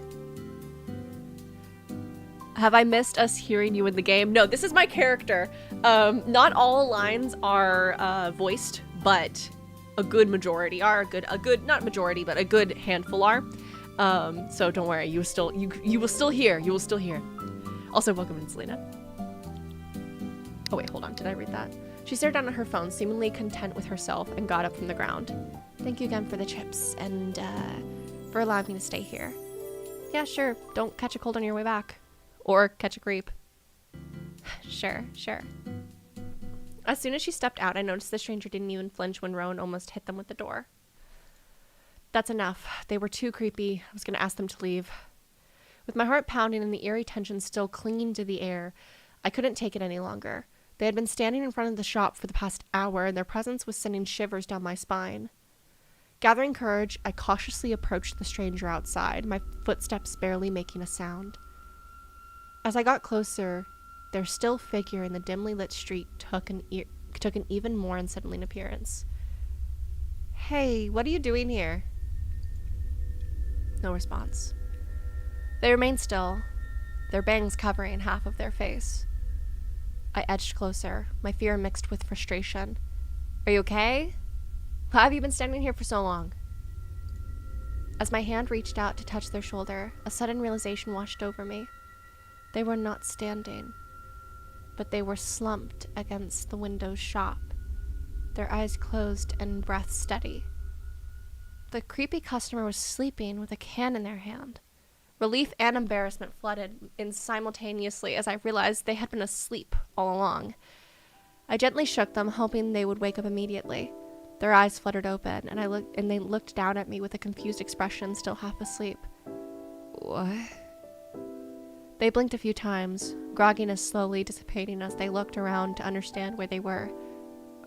Have I missed us hearing you in the game? No, this is my character. Not all lines are voiced, but a good majority are. Not majority, but a good handful are. So don't worry, you will still hear. Also, welcome in, Selena. Oh wait, hold on, did I read that? She stared down at her phone, seemingly content with herself, and got up from the ground. Thank you again for the chips, and for allowing me to stay here. Yeah, sure, don't catch a cold on your way back. Or catch a creep. Sure. As soon as she stepped out, I noticed the stranger didn't even flinch when Rowan almost hit them with the door. That's enough. They were too creepy. I was going to ask them to leave. With my heart pounding and the eerie tension still clinging to the air, I couldn't take it any longer. They had been standing in front of the shop for the past hour, and their presence was sending shivers down my spine. Gathering courage, I cautiously approached the stranger outside, my footsteps barely making a sound. As I got closer, their still figure in the dimly lit street took an even more unsettling appearance. Hey, what are you doing here? No response. They remained still, their bangs covering half of their face. I edged closer, my fear mixed with frustration. Are you okay? Why have you been standing here for so long? As my hand reached out to touch their shoulder, a sudden realization washed over me. They were not standing, but they were slumped against the window's shop, their eyes closed and breath steady. The creepy customer was sleeping with a can in their hand. Relief and embarrassment flooded in simultaneously as I realized they had been asleep all along. I gently shook them, hoping they would wake up immediately. Their eyes fluttered open, and they looked down at me with a confused expression, still half asleep. What? They blinked a few times, grogginess slowly dissipating as they looked around to understand where they were.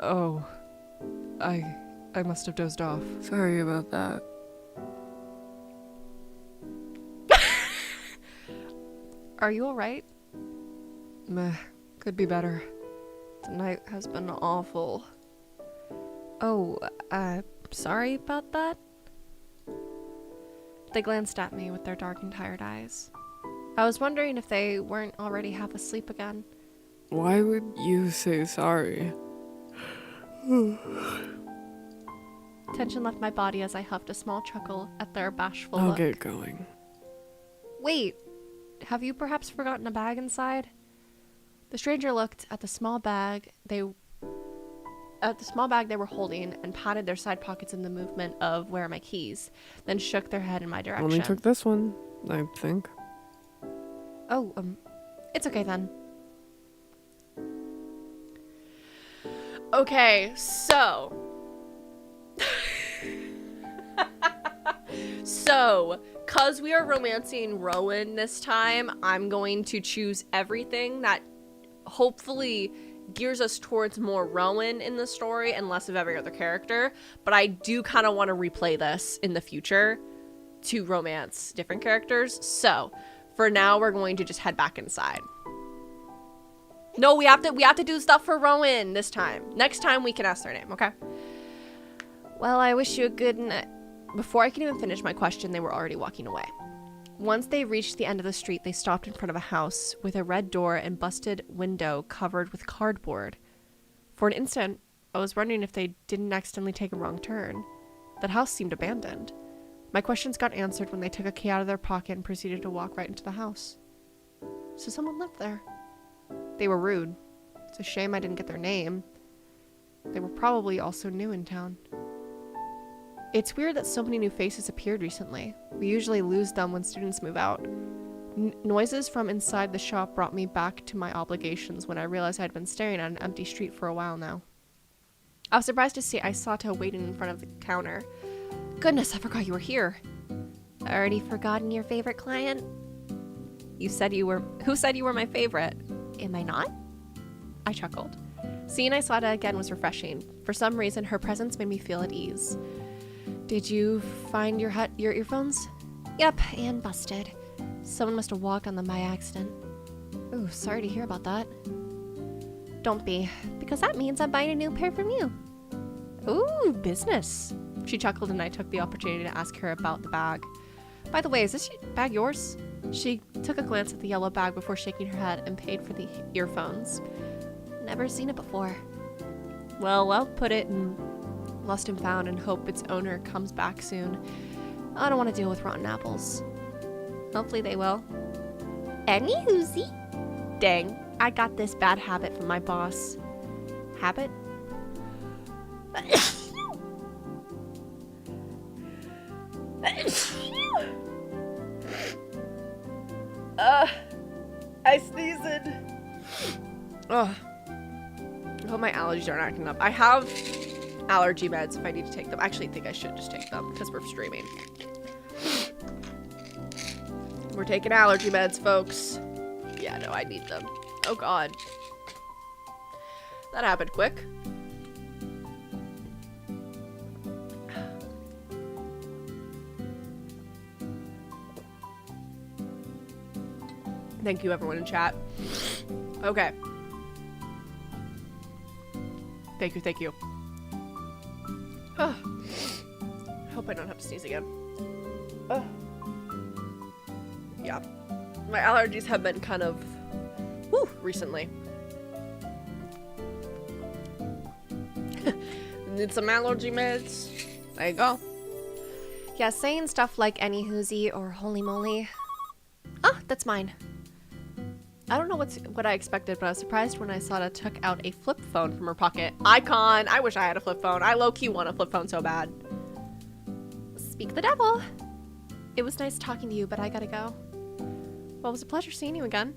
Oh, I must have dozed off. Sorry about that. Are you alright? Meh, could be better. Tonight has been awful. Oh, sorry about that? They glanced at me with their dark and tired eyes. I was wondering if they weren't already half asleep again. Why would you say sorry? Tension left my body as I huffed a small chuckle at their bashful I'll look. get going. Wait, have you perhaps forgotten a bag inside? The stranger looked at the small bag they were holding and patted their side pockets in the movement of where are my keys, then shook their head in my direction. Only took this one, I think. Oh, it's okay then. Okay, so. Cause we are romancing Rowan this time, I'm going to choose everything that hopefully gears us towards more Rowan in the story and less of every other character. But I do kind of want to replay this in the future to romance different characters. So, for now, we're going to just head back inside. No, we have to do stuff for Rowan this time. Next time we can ask their name, okay? Well, I wish you a good night. Before I could even finish my question, they were already walking away. Once they reached the end of the street, they stopped in front of a house with a red door and busted window covered with cardboard. For an instant, I was wondering if they didn't accidentally take a wrong turn. That house seemed abandoned. My questions got answered when they took a key out of their pocket and proceeded to walk right into the house. So someone lived there. They were rude. It's a shame I didn't get their name. They were probably also new in town. It's weird that so many new faces appeared recently. We usually lose them when students move out. Noises from inside the shop brought me back to my obligations when I realized I'd been staring at an empty street for a while now. I was surprised to see Isata waiting in front of the counter. Goodness, I forgot you were here. Already forgotten your favorite client? Who said you were my favorite? Am I not? I chuckled. Seeing Isata again was refreshing. For some reason, her presence made me feel at ease. Did you find your earphones? Yep, and busted. Someone must have walked on them by accident. Ooh, sorry to hear about that. Don't be, because that means I'm buying a new pair from you. Ooh, business. She chuckled and I took the opportunity to ask her about the bag. By the way, is this bag yours? She took a glance at the yellow bag before shaking her head and paid for the earphones. Never seen it before. Well, I'll put it in lost and found and hope its owner comes back soon. I don't want to deal with rotten apples. Hopefully they will. Any hoozy? Dang, I got this bad habit from my boss. Habit? I sneezed. Ugh. I hope my allergies aren't acting up. I have allergy meds if I need to take them. I actually think I should just take them because we're streaming. We're taking allergy meds, folks. Yeah, no, I need them. Oh god. That happened quick. Thank you, everyone in chat. Okay. Thank you. I hope I don't have to sneeze again. Yeah. My allergies have been kind of recently. Need some allergy meds. There you go. Yeah, saying stuff like any hoozy or holy moly. Ah, that's mine. I don't know what I expected, but I was surprised when Isata took out a flip phone from her pocket. Icon! I wish I had a flip phone. I low-key want a flip phone so bad. Speak the devil. It was nice talking to you, but I gotta go. Well, it was a pleasure seeing you again.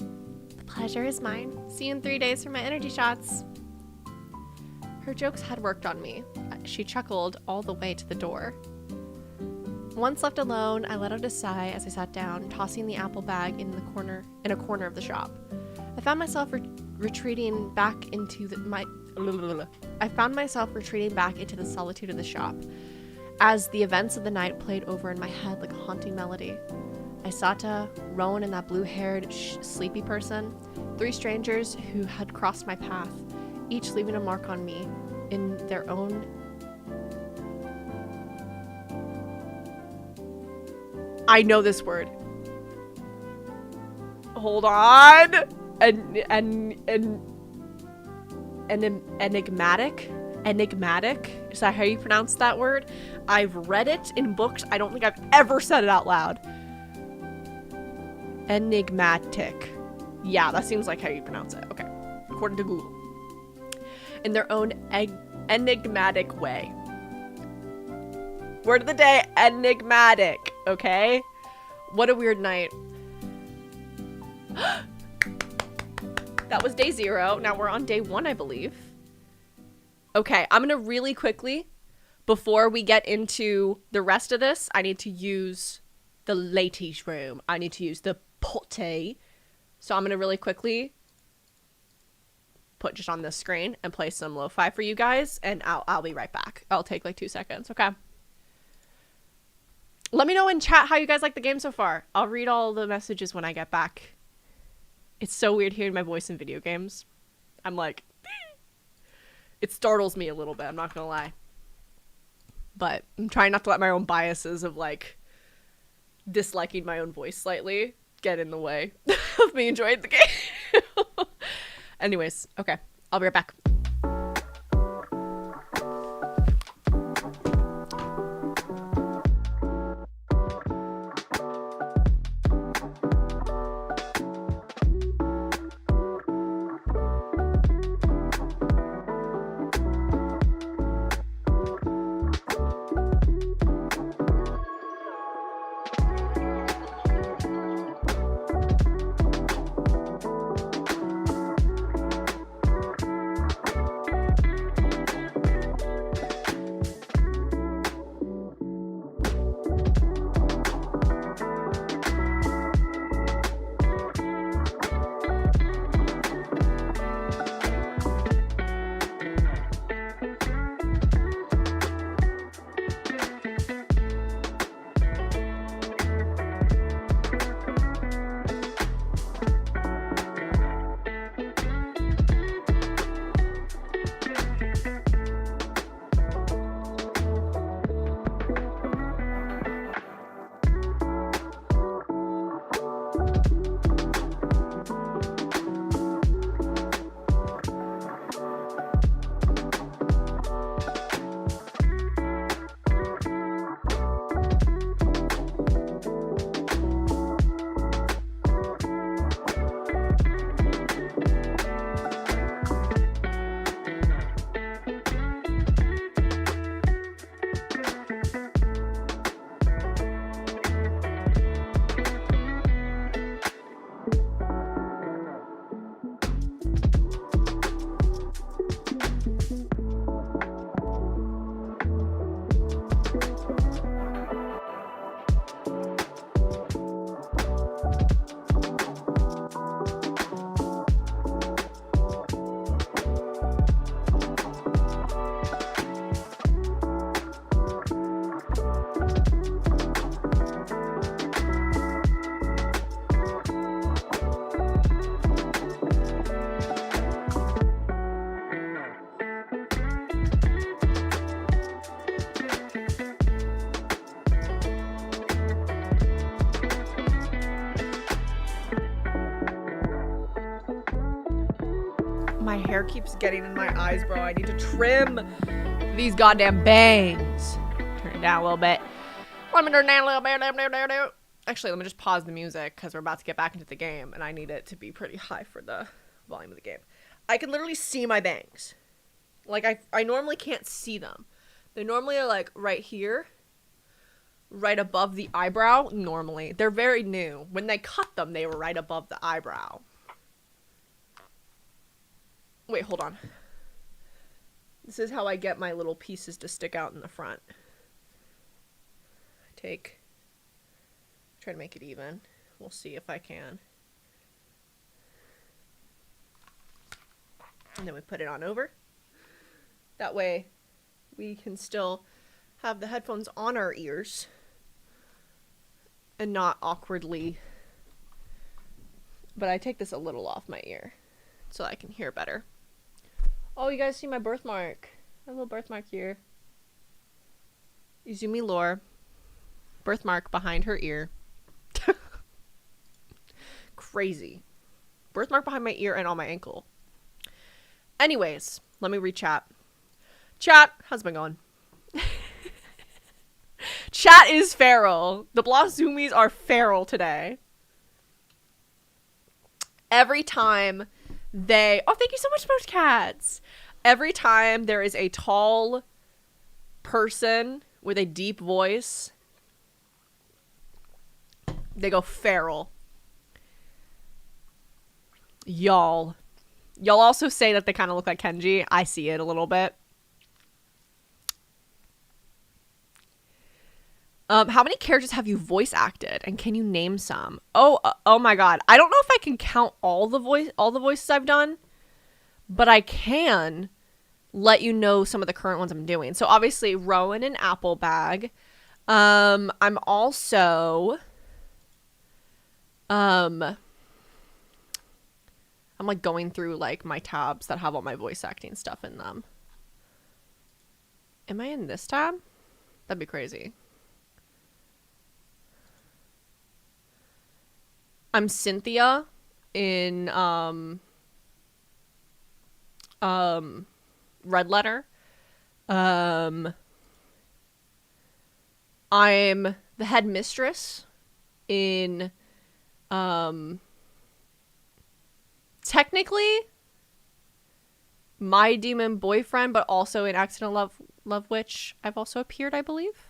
The pleasure is mine. See you in 3 days for my energy shots. Her jokes had worked on me. She chuckled all the way to the door. Once left alone, I let out a sigh as I sat down, tossing the apple bag in a corner of the shop. I found myself retreating back into the solitude of the shop, as the events of the night played over in my head like a haunting melody. Isata, Rowan, and that blue-haired, sleepy person, 3 strangers who had crossed my path, each leaving a mark on me in their own. I know this word. Hold on. Enigmatic? Enigmatic? Is that how you pronounce that word? I've read it in books. I don't think I've ever said it out loud. Enigmatic. Yeah, that seems like how you pronounce it. Okay. According to Google. In their own enigmatic way. Word of the day, enigmatic. Okay? What a weird night. That was day 0. Now we're on day 1, I believe. Okay, I'm gonna really quickly, before we get into the rest of this, I need to use the ladies' room. I need to use the potty. So I'm gonna really quickly put just on this screen and play some lo-fi for you guys, and I'll be right back. I'll take like 2 seconds, okay? Let me know in chat how you guys like the game so far. I'll read all the messages when I get back. It's so weird hearing my voice in video games. I'm like, it startles me a little bit, I'm not gonna lie. But I'm trying not to let my own biases of like disliking my own voice slightly get in the way of me enjoying the game. Anyways, okay. I'll be right back. My hair keeps getting in my eyes, bro. I need to trim these goddamn bangs. Turn it down a little bit. Let me turn it down a little bit. Actually, let me just pause the music because we're about to get back into the game and I need it to be pretty high for the volume of the game. I can literally see my bangs. Like, I normally can't see them. They normally are like right here, right above the eyebrow. Normally, they're very new. When they cut them, they were right above the eyebrow. Wait, hold on. This is how I get my little pieces to stick out in the front. Try to make it even. We'll see if I can. And then we put it on over. That way we can still have the headphones on our ears and not awkwardly. But I take this a little off my ear so I can hear better. Oh, you guys see my birthmark. My little birthmark here. Izumi Lore. Birthmark behind her ear. Crazy. Birthmark behind my ear and on my ankle. Anyways, let me re-chat. Chat, how's it been going? Chat is feral. The Blossumies are feral today. Every time they... Oh, thank you so much, Smoked Cats. Every time there is a tall person with a deep voice, they go feral. Y'all also say that they kind of look like Kenji. I see it a little bit. How many characters have you voice acted, and can you name some? Oh my god. I don't know if I can count all the voices I've done, but I can let you know some of the current ones I'm doing. So obviously Rowan and Applebag. I'm also I'm like going through like my tabs that have all my voice acting stuff in them. Am I in this tab? That'd be crazy. I'm Cynthia in Red Letter. I'm the head mistress in technically My Demon Boyfriend, but also in Accidental Love Witch I've also appeared, I believe.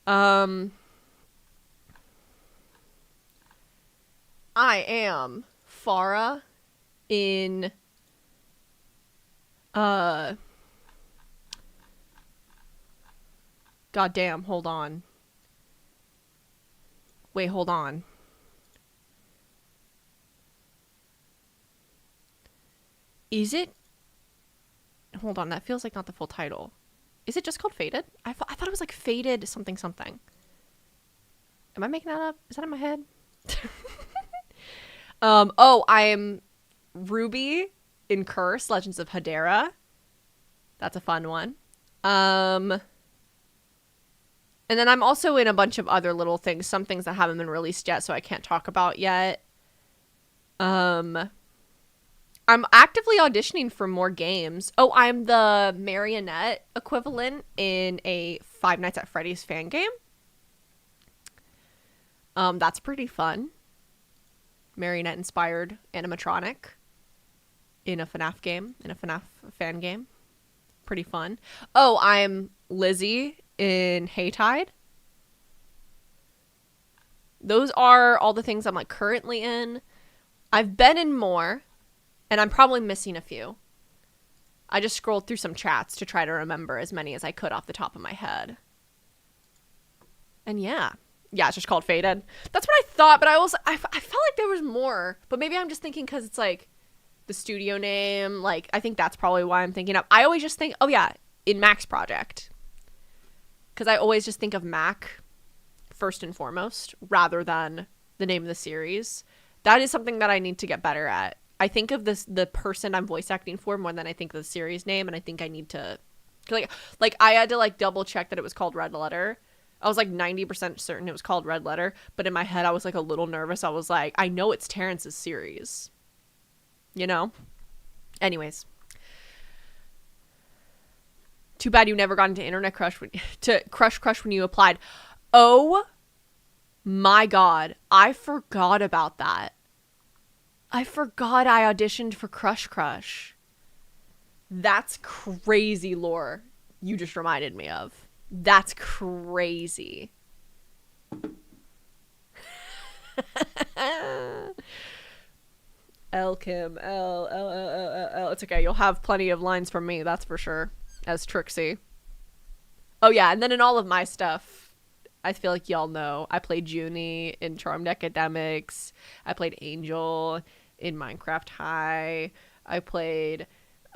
I am Farah in goddamn, hold on. Wait, hold on. Is it? Hold on, that feels like not the full title. Is it just called Faded? I thought it was like Faded something something. Am I making that up? Is that in my head? Oh, I am Ruby in Curse, Legends of Hedera. That's a fun one. And then I'm also in a bunch of other little things, some things that haven't been released yet, so I can't talk about yet. I'm actively auditioning for more games. Oh, I'm the marionette equivalent in a Five Nights at Freddy's fan game. That's pretty fun. Marionette inspired animatronic in a FNAF game, in a FNAF fan game. Pretty fun. Oh, I'm Lizzie in Haytide. Those are all the things I'm like currently in. I've been in more, and I'm probably missing a few. I just scrolled through some chats to try to remember as many as I could off the top of my head. And yeah, it's just called Faded. That's what I thought, but I felt like there was more, but maybe I'm just thinking because it's like the studio name. Like, I think that's probably why I'm thinking of. I always just think, oh yeah, in Mac's project. Because I always just think of Mac first and foremost, rather than the name of the series. That is something that I need to get better at. I think of the person I'm voice acting for more than I think of the series name, and I think I need to, like I had to like double check that it was called Red Letter. I was like 90% certain it was called Red Letter, but in my head I was like a little nervous. I was like, I know it's Terrence's series, you know? Anyways. Too bad you never got into Internet Crush Crush when you applied. Oh my god, I forgot about that. I forgot I auditioned for Crush. That's crazy lore you just reminded me of. That's crazy. L Kim, L. It's okay. You'll have plenty of lines from me, that's for sure, as Trixie. Oh yeah, and then in all of my stuff, I feel like y'all know, I played Junie in Charmed Academics. I played Angel in Minecraft High. I play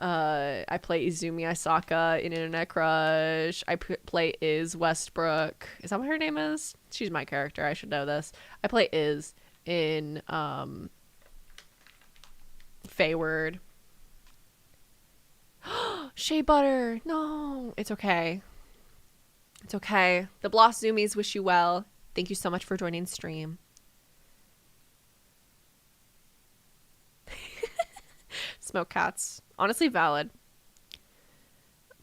Izumi Asaka in Internet Crush. I play Iz Westbrook. Is that what her name is? She's my character. I should know this. I play Iz in Feyward. Shea Butter. No, it's okay. It's okay. The Bloss Zoomies wish you well. Thank you so much for joining stream. Smoke cats. Honestly valid.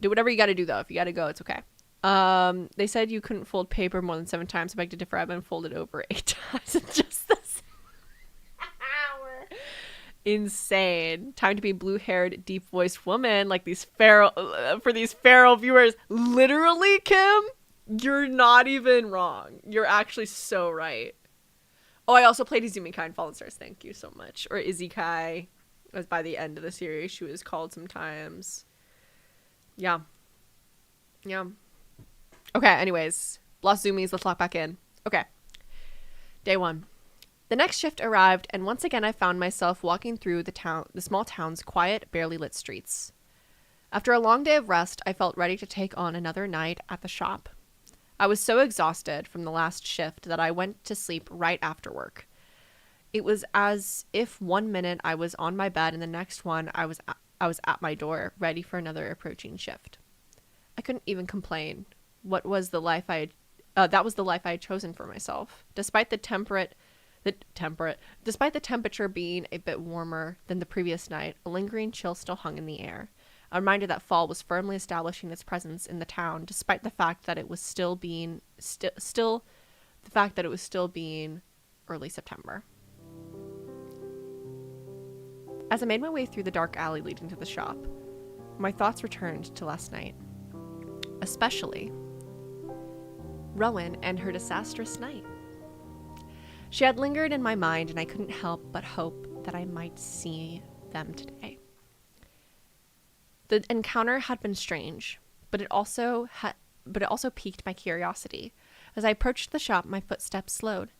Do whatever you gotta do though. If you gotta go, it's okay. They said you couldn't fold paper more than 7 times. I beg to differ. I've been folded over 8 times in just this hour. Insane. Time to be blue-haired, deep-voiced woman like these feral for these feral viewers. Literally, Kim, you're not even wrong. You're actually so right. Oh, I also played Izumi Kai in Fallen Stars. Thank you so much. Or Izzy Kai. As by the end of the series, she was called sometimes. Yeah. Okay, anyways. Lost Zoomies, let's lock back in. Okay. Day 1. The next shift arrived, and once again I found myself walking through the small town's quiet, barely lit streets. After a long day of rest, I felt ready to take on another night at the shop. I was so exhausted from the last shift that I went to sleep right after work. It was as if 1 minute I was on my bed and the next one I was at my door, ready for another approaching shift. I couldn't even complain. what was the life that was the life I had chosen for myself. Despite the temperature being a bit warmer than the previous night, a lingering chill still hung in the air. A reminder that fall was firmly establishing its presence in the town, despite the fact that it was still being early September. As I made my way through the dark alley leading to the shop, my thoughts returned to last night, especially Rowan and her disastrous night. She had lingered in my mind, and I couldn't help but hope that I might see them today. The encounter had been strange, but it also piqued my curiosity. As I approached the shop, my footsteps slowed.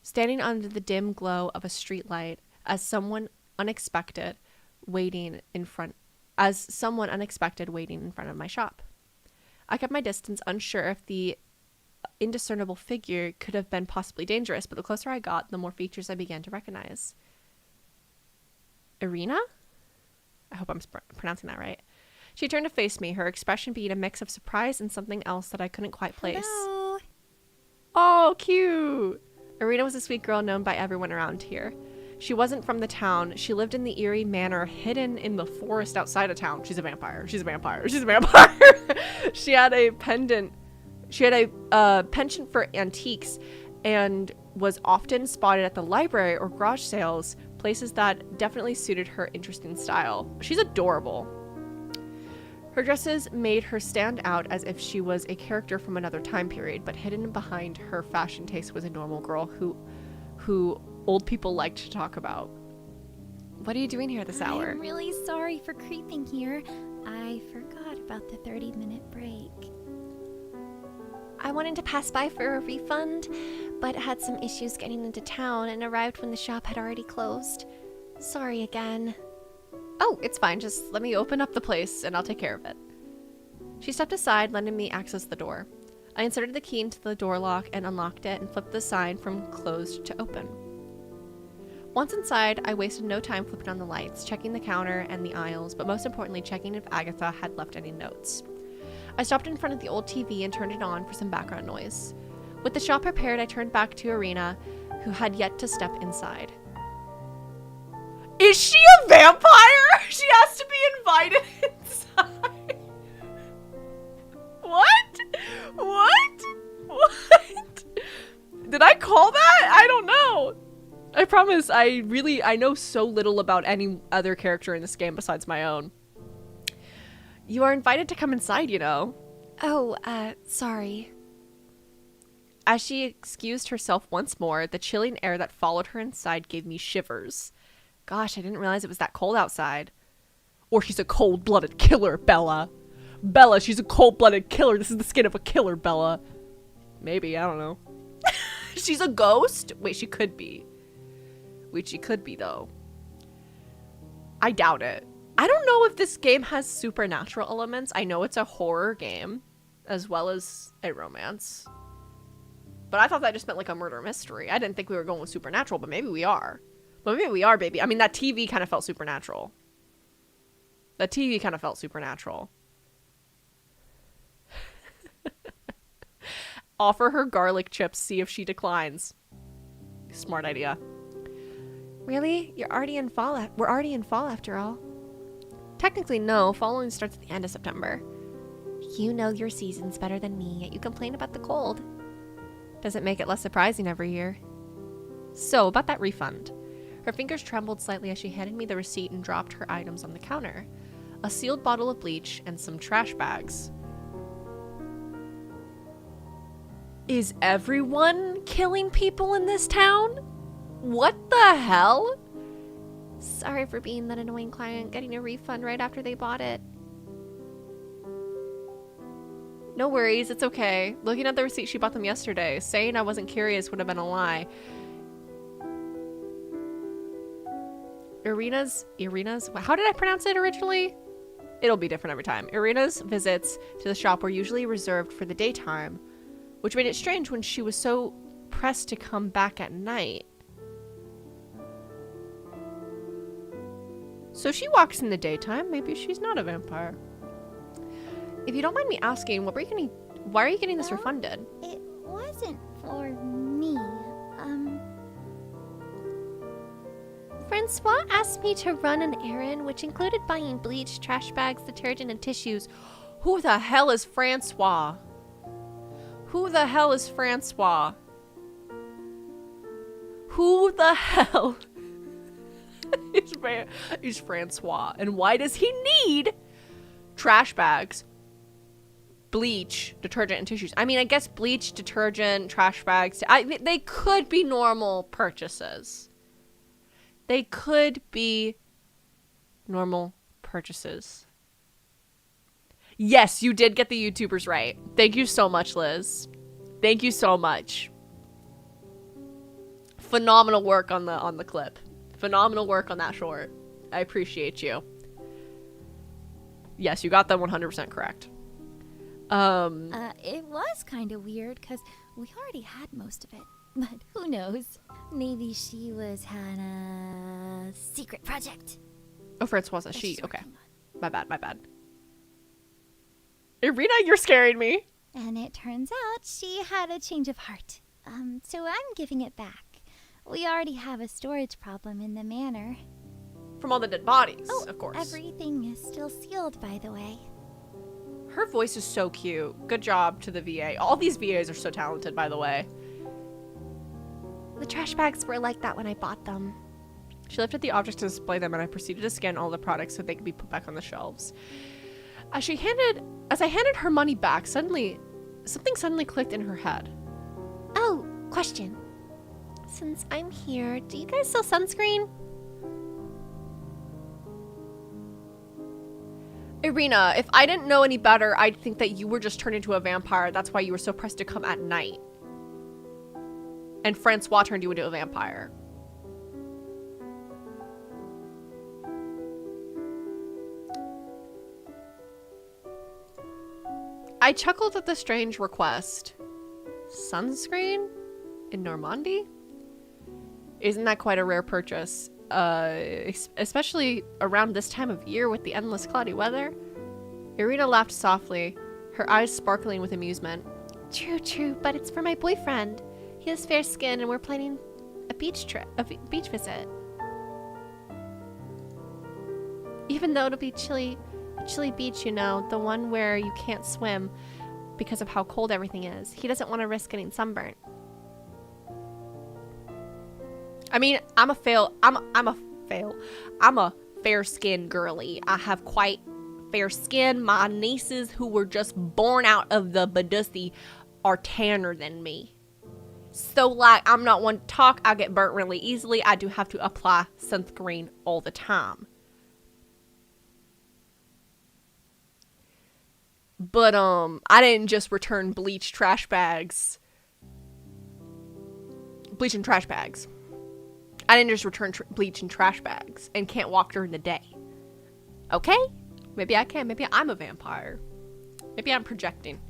Standing under the dim glow of a street light, as someone unexpected waiting in front of my shop. I kept my distance, unsure if the indiscernible figure could have been possibly dangerous, but the closer I got, the more features I began to recognize. Irina? I hope I'm pronouncing that right. She turned to face me, her expression being a mix of surprise and something else that I couldn't quite place. Hello. Oh, cute! Irina was a sweet girl known by everyone around here. She wasn't from the town. She lived in the eerie manor hidden in the forest outside of town. She's a vampire. She's a vampire. She's a vampire. She had a penchant for antiques and was often spotted at the library or garage sales, places that definitely suited her interesting style. She's adorable. Her dresses made her stand out as if she was a character from another time period, but hidden behind her fashion taste was a normal girl who old people liked to talk about. What are you doing here this hour? I'm really sorry for creeping here. I forgot about the 30-minute break. I wanted to pass by for a refund, but had some issues getting into town and arrived when the shop had already closed. Sorry again. Oh, it's fine. Just let me open up the place and I'll take care of it. She stepped aside, letting me access the door. I inserted the key into the door lock and unlocked it and flipped the sign from closed to open. Once inside, I wasted no time flipping on the lights, checking the counter and the aisles, but most importantly, checking if Agatha had left any notes. I stopped in front of the old TV and turned it on for some background noise. With the shop prepared, I turned back to Irina, who had yet to step inside. Is she a vampire? She has to be invited inside. What? Did I call that? I don't know. I promise I know so little about any other character in this game besides my own. You are invited to come inside, you know. Oh, sorry. As she excused herself once more, the chilling air that followed her inside gave me shivers. Gosh, I didn't realize it was that cold outside. Or she's a cold-blooded killer, Bella. Bella, she's a cold-blooded killer. This is the skin of a killer, Bella. Maybe, I don't know. She's a ghost? Wait, she could be. Though. I doubt it. I don't know if this game has supernatural elements. I know it's a horror game, as well as a romance. But I thought that just meant like a murder mystery. I didn't think we were going with supernatural, but maybe we are. But maybe we are, baby. I mean, that TV kind of felt supernatural. Offer her garlic chips, see if she declines. Smart idea. Really? We're already in fall after all. Technically, no. Fall starts at the end of September. You know your seasons better than me, yet you complain about the cold. Does it make it less surprising every year? So, about that refund. Her fingers trembled slightly as she handed me the receipt and dropped her items on the counter. A sealed bottle of bleach and some trash bags. Is everyone killing people in this town? What the hell? Sorry for being that annoying client getting a refund right after they bought it. No worries, it's okay. Looking at the receipt, she bought them yesterday. Saying I wasn't curious would have been a lie. Irina's, how did I pronounce it originally? It'll be different every time. Irina's visits to the shop were usually reserved for the daytime, which made it strange when she was so pressed to come back at night. So she walks in the daytime. Maybe she's not a vampire. If you don't mind me asking, what were you Why are you getting this Well, refunded? It wasn't for me. Francois asked me to run an errand, which included buying bleach, trash bags, detergent, and tissues. Who the hell is Francois? Who the hell is Francois? Who the hell is Francois? And why does he need trash bags, bleach, detergent, and tissues? I mean, I guess bleach, detergent, trash bags, they could be normal purchases. They could be normal purchases. Yes, you did get the YouTubers right. Thank you so much, Liz. Thank you so much. Phenomenal work on the clip. Phenomenal work on that short. I appreciate you. Yes, you got that 100% correct. It was kind of weird because we already had most of it. But who knows? Maybe she had a secret project. Oh, Francois, a that she. she's Okay. working on. My bad. Irina, you're scaring me. And it turns out she had a change of heart. So I'm giving it back. We already have a storage problem in the manor. From all the dead bodies, Oh, of course. Everything is still sealed, by the way. Her voice is so cute. Good job to the VA. All these VAs are so talented, by the way. The trash bags were like that when I bought them. She lifted the objects to display them, and I proceeded to scan all the products so they could be put back on the shelves. As I handed her money back, something suddenly clicked in her head. Oh, question. Since I'm here, do you guys sell sunscreen? Irina, if I didn't know any better, I'd think that you were just turned into a vampire. That's why you were so pressed to come at night. And Francois turned you into a vampire. I chuckled at the strange request. Sunscreen? In Normandy? Isn't that quite a rare purchase? Especially around this time of year with the endless cloudy weather? Irina laughed softly, her eyes sparkling with amusement. True, but it's for my boyfriend. He has fair skin and we're planning a beach visit. Even though it'll be chilly beach, you know, the one where you can't swim because of how cold everything is. He doesn't want to risk getting sunburnt. I mean, I'm a fair-skinned girly. I have quite fair skin. My nieces who were just born out of the Badusi are tanner than me. So, like, I'm not one to talk. I get burnt really easily. I do have to apply sunscreen all the time. But, I didn't just return bleach and trash bags. I didn't just return bleach and trash bags and can't walk during the day. Okay? Maybe I can. Maybe I'm a vampire. Maybe I'm projecting.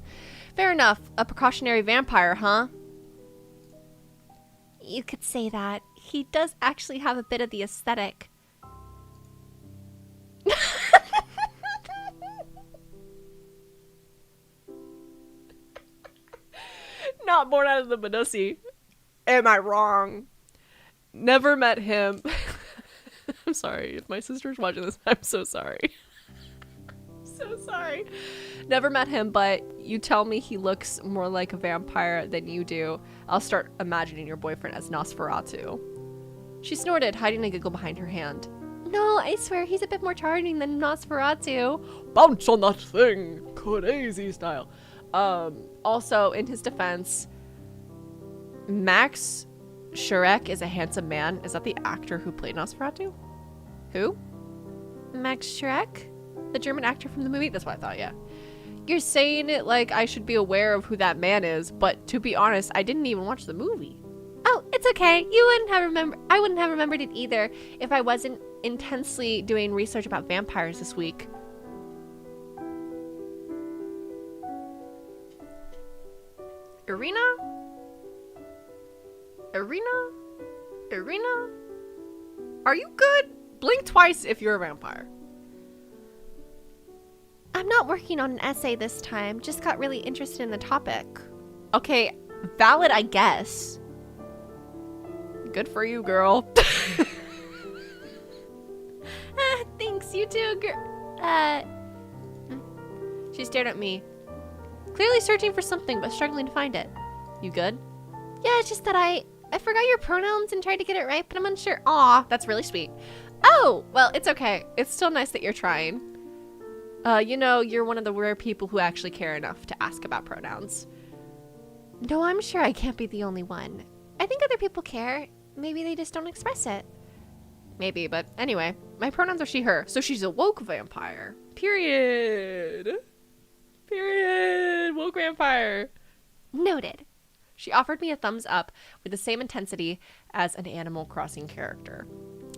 Fair enough. A precautionary vampire, huh? You could say that. He does actually have a bit of the aesthetic. Not born out of the Badusi. Am I wrong? Never met him. I'm sorry. If my sister's watching this, I'm so sorry. So sorry. Never met him, but you tell me he looks more like a vampire than you do. I'll start imagining your boyfriend as Nosferatu. She snorted, hiding a giggle behind her hand. No, I swear he's a bit more charming than Nosferatu. Bounce on that thing, crazy style. Also, in his defense, Max Schreck is a handsome man. Is that the actor who played Nosferatu? Who? Max Schreck? The German actor from the movie? That's what I thought, yeah. You're saying it like I should be aware of who that man is, but to be honest, I didn't even watch the movie. Oh, it's okay. I wouldn't have remembered it either if I wasn't intensely doing research about vampires this week. Irina? Are you good? Blink twice if you're a vampire. I'm not working on an essay this time, just got really interested in the topic. Okay, valid, I guess. Good for you, girl. Thanks, you too, She stared at me, clearly searching for something but struggling to find it. You good? Yeah, it's just that I forgot your pronouns and tried to get it right, but I'm unsure. Aw, that's really sweet. Oh, well, it's okay. It's still nice that you're trying. You know, you're one of the rare people who actually care enough to ask about pronouns. No, I'm sure I can't be the only one. I think other people care. Maybe they just don't express it. Maybe, but anyway, my pronouns are she, her, so she's a woke vampire. Period. Period. Woke vampire. Noted. She offered me a thumbs up with the same intensity as an Animal Crossing character.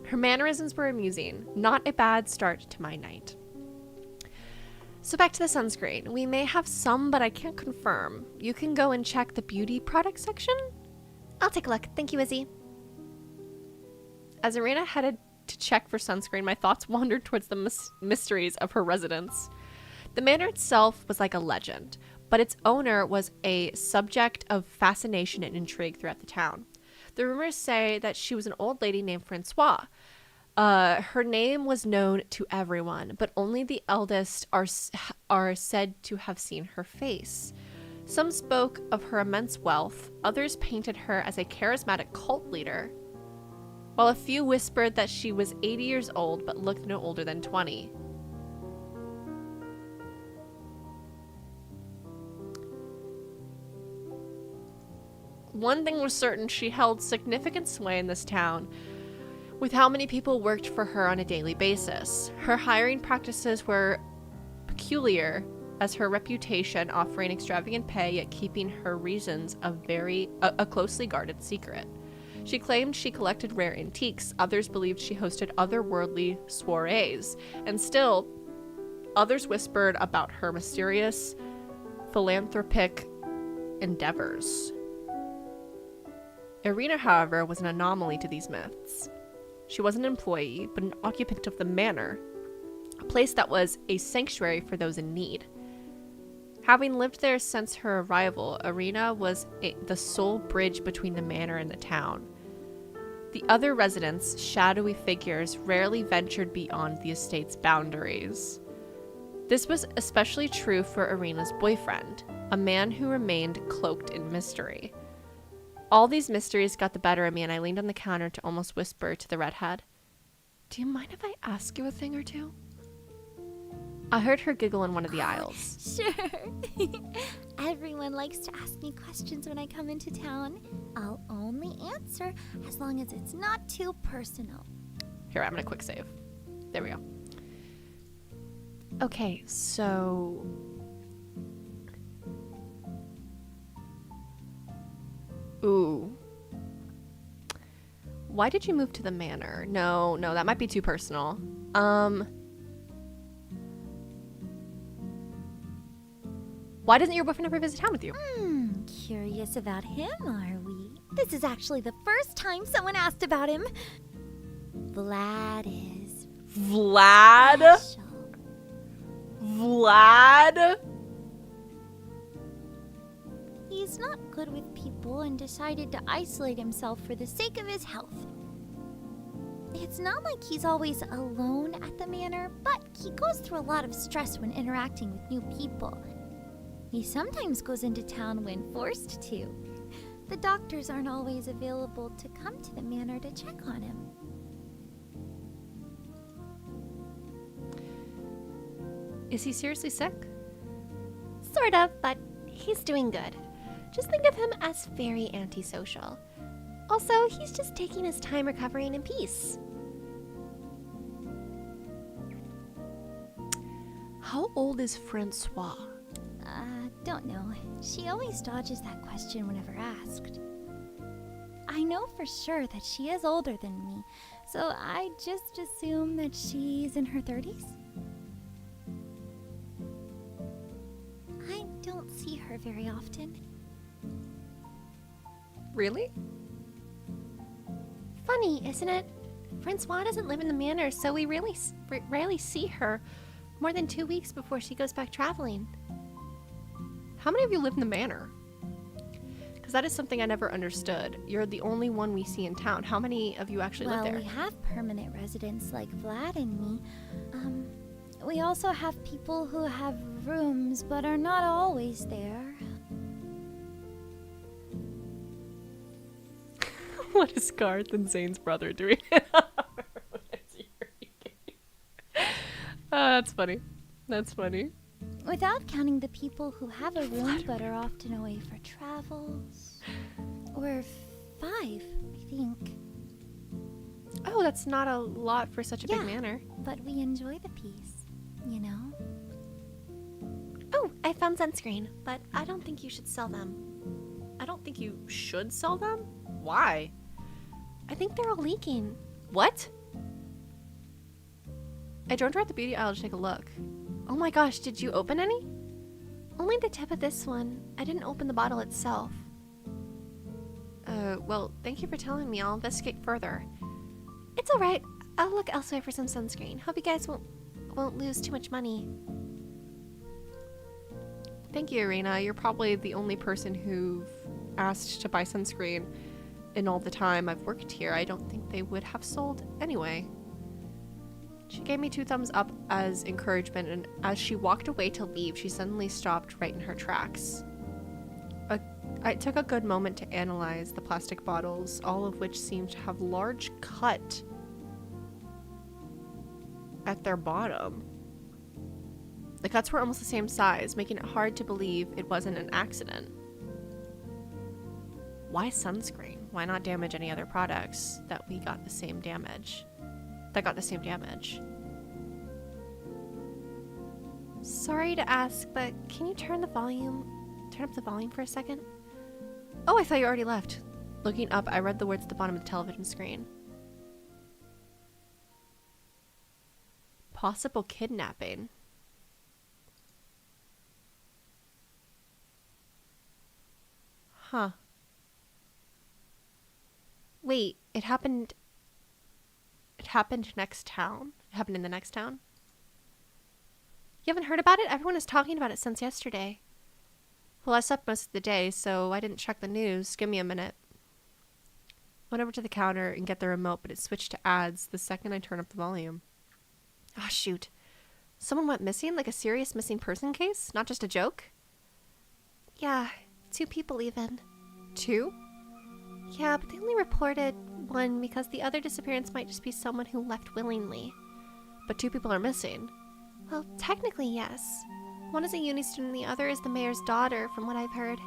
Her mannerisms were amusing. Not a bad start to my night. So back to the sunscreen. We may have some, but I can't confirm. You can go and check the beauty product section. I'll take a look. Thank you, Izzy. As Irina headed to check for sunscreen, my thoughts wandered towards the mysteries of her residence. The manor itself was like a legend, but its owner was a subject of fascination and intrigue throughout the town. The rumors say that she was an old lady named Francois. Her name was known to everyone, but only the eldest are said to have seen her face. Some spoke of her immense wealth, others painted her as a charismatic cult leader, while a few whispered that she was 80 years old but looked no older than 20. One thing was certain, she held significant sway in this town, with how many people worked for her on a daily basis. Her hiring practices were peculiar, as her reputation offering extravagant pay yet keeping her reasons a closely guarded secret. She claimed she collected rare antiques, others believed she hosted otherworldly soirees, and still, others whispered about her mysterious philanthropic endeavors. Irina, however, was an anomaly to these myths. She was an employee, but an occupant of the manor, a place that was a sanctuary for those in need. Having lived there since her arrival, Irina was the sole bridge between the manor and the town. The other residents, shadowy figures, rarely ventured beyond the estate's boundaries. This was especially true for Irina's boyfriend, a man who remained cloaked in mystery. All these mysteries got the better of me, and I leaned on the counter to almost whisper to the redhead, "Do you mind if I ask you a thing or two?" I heard her giggle in one of the aisles. Sure. Everyone likes to ask me questions when I come into town. I'll only answer as long as it's not too personal. Here, I'm gonna quick save. There we go. Okay, so... Ooh. Why did you move to the manor? No, that might be too personal. Why doesn't your boyfriend ever visit town with you? Curious about him, are we? This is actually the first time someone asked about him. Vlad is Vlad? special. Vlad? He's not good with people and decided to isolate himself for the sake of his health. It's not like he's always alone at the manor, but he goes through a lot of stress when interacting with new people. He sometimes goes into town when forced to. The doctors aren't always available to come to the manor to check on him. Is he seriously sick? Sort of, but he's doing good. Just think of him as very antisocial. Also, he's just taking his time recovering in peace. How old is Francois? Don't know. She always dodges that question whenever asked. I know for sure that she is older than me, so I just assume that she's in her 30s. I don't see her very often. Really? Funny, isn't it? Francois doesn't live in the manor, so we rarely see her. More than 2 weeks before she goes back traveling. How many of you live in the manor? Because that is something I never understood. You're the only one we see in town. How many of you actually live Well, there? we have permanent residents like Vlad and me. We also have people who have rooms but are not always there. What is Garth and Zane's brother doing? That's funny. That's funny. Without counting the people who have a room but are often away for travels. We're 5, I think. Oh, that's not a lot for such a big Yeah. manor. But we enjoy the peace, you know? Oh, I found sunscreen, but I don't think you should sell them. I don't think you should sell them. Why? I think they're all leaking. What? I joined her at the beauty aisle to take a look. Oh my gosh, did you open any? Only the tip of this one. I didn't open the bottle itself. Well, thank you for telling me. I'll investigate further. It's alright. I'll look elsewhere for some sunscreen. Hope you guys won't lose too much money. Thank you, Irina. You're probably the only person who've asked to buy sunscreen in all the time I've worked here. I don't think they would have sold anyway. She gave me 2 thumbs up as encouragement, and as she walked away to leave, she suddenly stopped right in her tracks. I took a good moment to analyze the plastic bottles, all of which seemed to have large cut at their bottom. The cuts were almost the same size, making it hard to believe it wasn't an accident. Why sunscreen? Why not damage any other products that got the same damage? Sorry to ask, but can you turn up the volume for a second? Oh, I thought you already left. Looking up, I read the words at the bottom of the television screen. Possible kidnapping. Huh. Wait, it happened next town? It happened in the next town? You haven't heard about it? Everyone is talking about it since yesterday. Well, I slept most of the day, so I didn't check the news. Give me a minute. Went over to the counter and get the remote, but it switched to ads the second I turned up the volume. Ah, shoot. Someone went missing? Like a serious missing person case? Not just a joke? Yeah, 2 people even. 2? Yeah, but they only reported 1 because the other disappearance might just be someone who left willingly. But 2 people are missing. Well, technically, yes. One is a uni student and the other is the mayor's daughter, from what I've heard.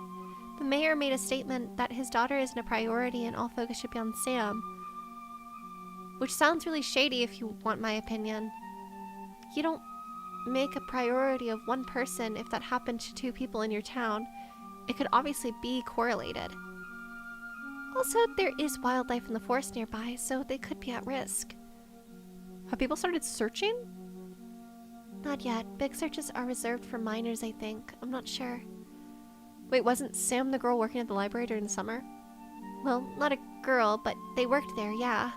The mayor made a statement that his daughter isn't a priority and all focus should be on Sam. Which sounds really shady if you want my opinion. You don't make a priority of one person if that happened to 2 people in your town. It could obviously be correlated. Also, there is wildlife in the forest nearby, so they could be at risk. Have people started searching? Not yet. Big searches are reserved for minors, I think. I'm not sure. Wait, wasn't Sam the girl working at the library during the summer? Well, not a girl, but they worked there, yeah.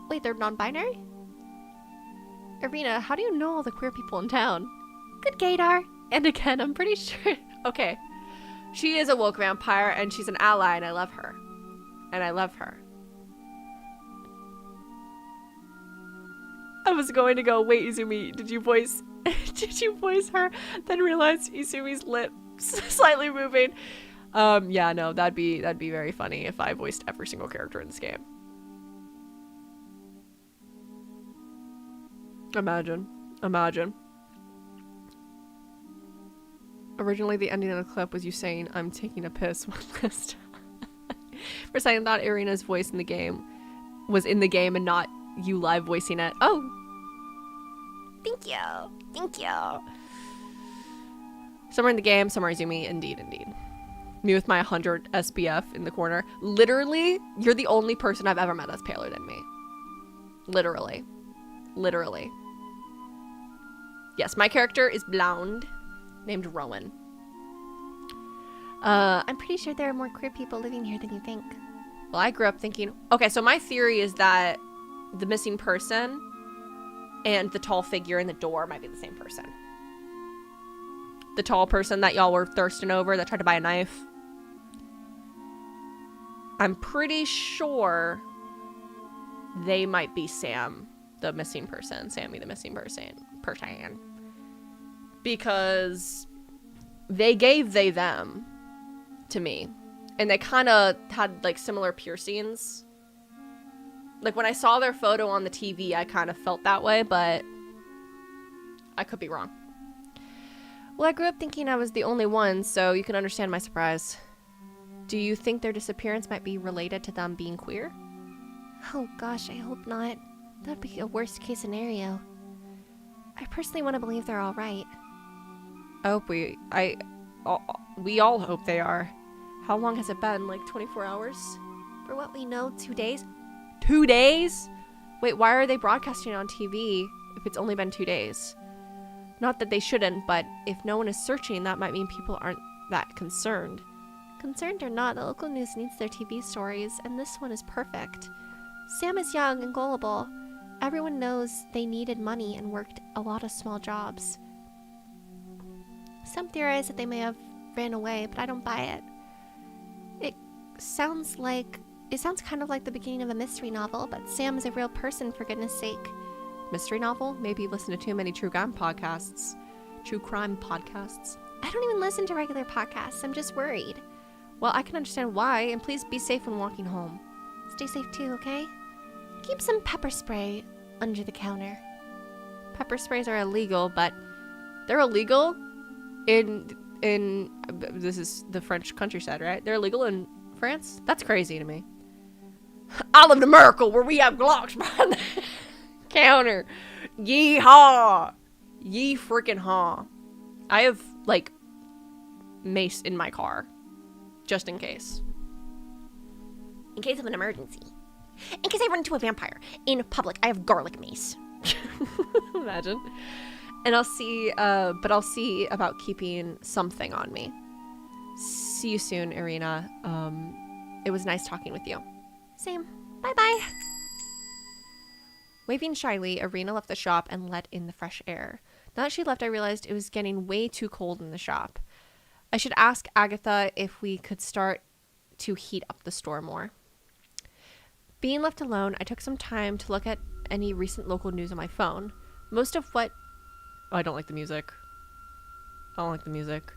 Wait, they're non-binary? Irina, how do you know all the queer people in town? Good gaydar. And again, I'm pretty sure... Okay. She is a woke vampire, and she's an ally, and I love her. I was going to go, wait, Izumi, did you voice her? Then realized Izumi's lips slightly moving. Yeah, no, that'd be very funny if I voiced every single character in this game. Imagine. Originally, the ending of the clip was you saying, "I'm taking a piss" one last time. For a second, I thought Irina's voice in the game was in the game and not you live voicing it. Oh! Thank you. Somewhere in the game, somewhere Izumi. Indeed. Me with my 100 SPF in the corner. Literally, you're the only person I've ever met that's paler than me. Literally. Yes, my character is blonde, named Rowan. I'm pretty sure there are more queer people living here than you think. Well, I grew up thinking... Okay, so my theory is that the missing person and the tall figure in the door might be the same person. The tall person that y'all were thirsting over that tried to buy a knife. I'm pretty sure they might be Sam, the missing person. Sammy, the missing person. Because they gave they them to me. And they kind of had, like, similar piercings. Like, when I saw their photo on the TV, I kind of felt that way, but I could be wrong. Well, I grew up thinking I was the only one, so you can understand my surprise. Do you think their disappearance might be related to them being queer? Oh gosh, I hope not. That'd be a worst case scenario. I personally want to believe they're all right. I hope we all hope they are. How long has it been? Like 24 hours? For what we know, 2 days? 2 days? Wait, why are they broadcasting on TV if it's only been 2 days? Not that they shouldn't, but if no one is searching, that might mean people aren't that concerned. Concerned or not, the local news needs their TV stories, and this one is perfect. Sam is young and gullible. Everyone knows they needed money and worked a lot of small jobs. Some theorize that they may have ran away, but I don't buy it. It sounds kind of like the beginning of a mystery novel, but Sam is a real person, for goodness sake. Mystery novel? Maybe you listen to too many true crime podcasts. I don't even listen to regular podcasts. I'm just worried. Well, I can understand why, and please be safe when walking home. Stay safe too, okay? Keep some pepper spray under the counter. Pepper sprays are illegal, but they're illegal in this is the French countryside, right? They're illegal in France? That's crazy to me. I live in America where we have Glocks behind the counter. Yee-haw. Yee freaking haw. I have, like, mace in my car. Just in case. In case of an emergency. In case I run into a vampire. In public, I have garlic mace. Imagine. And I'll see about keeping something on me. See you soon, Irina. It was nice talking with you. Same. Bye-bye. Waving shyly, Irina left the shop and let in the fresh air. Now that she left, I realized it was getting way too cold in the shop. I should ask Agatha if we could start to heat up the store more. Being left alone, I took some time to look at any recent local news on my phone. Most of what... Oh, I don't like the music. I don't like the music.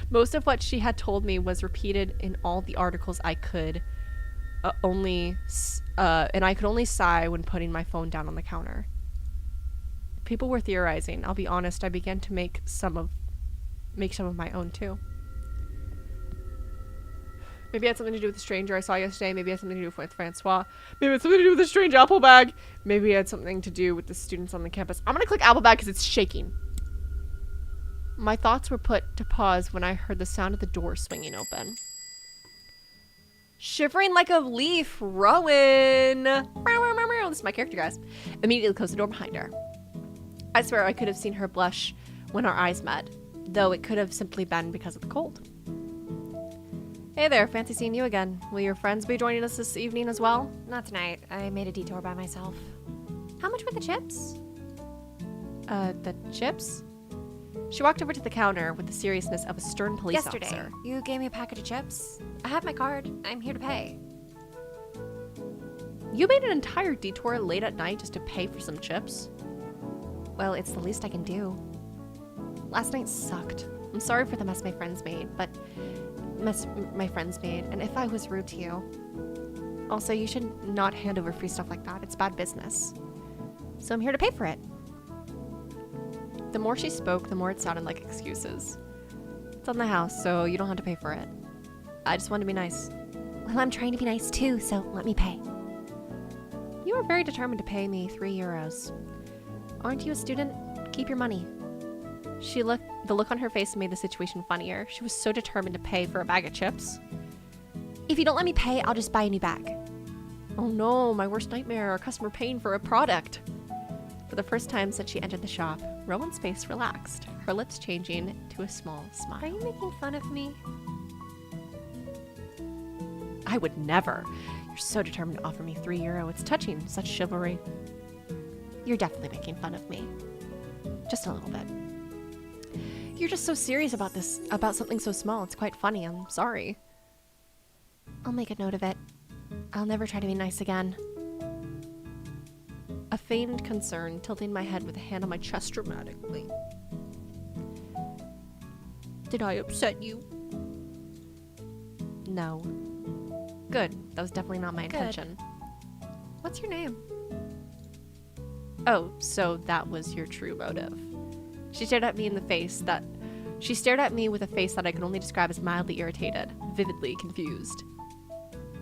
Most of what she had told me was repeated in all the articles I could and I could only sigh when putting my phone down on the counter. People were theorizing. I'll be honest, I began to make some of my own too. Maybe it had something to do with the stranger I saw yesterday. Maybe it had something to do with Francois. Maybe it had something to do with the strange apple bag. Maybe it had something to do with the students on the campus. I'm gonna click apple bag because it's shaking. My thoughts were put to pause when I heard the sound of the door swinging open. Shivering like a leaf, Rowan. This is my character, guys. Immediately closed the door behind her. I swear I could have seen her blush when our eyes met, though it could have simply been because of the cold. Hey there, fancy seeing you again. Will your friends be joining us this evening as well? Not tonight. I made a detour by myself. How much were the chips? The chips? She walked over to the counter with the seriousness of a stern police Yesterday, officer. you gave me a package of chips. I have my card. I'm here to pay. You made an entire detour late at night just to pay for some chips? Well, it's the least I can do. Last night sucked. I'm sorry for the mess my friends made, and if I was rude to you. Also, you should not hand over free stuff like that. It's bad business. So I'm here to pay for it. The more she spoke, the more it sounded like excuses. It's on the house, so you don't have to pay for it. I just want to be nice. Well, I'm trying to be nice too, so let me pay. You are very determined to pay me €3. Aren't you a student? Keep your money. The look on her face made the situation funnier. She was so determined to pay for a bag of chips. If you don't let me pay, I'll just buy a new bag. Oh no, my worst nightmare, a customer paying for a product. For the first time since she entered the shop, Rowan's face relaxed, her lips changing to a small smile. Are you making fun of me? I I would never. You're so determined to offer me €3. It's touching, such chivalry. You're definitely making fun of me. Just a little bit. You're just so serious about this, about something so small. It's quite funny. I'm sorry. I'll make a note of it. I'll never try to be nice again. A feigned concern, tilting my head with a hand on my chest dramatically. Did I upset you? No. Good. That was definitely not my intention. What's your name? Oh, so that was your true motive. She stared at me in the face that... She stared at me with a face that I could only describe as mildly irritated, vividly confused.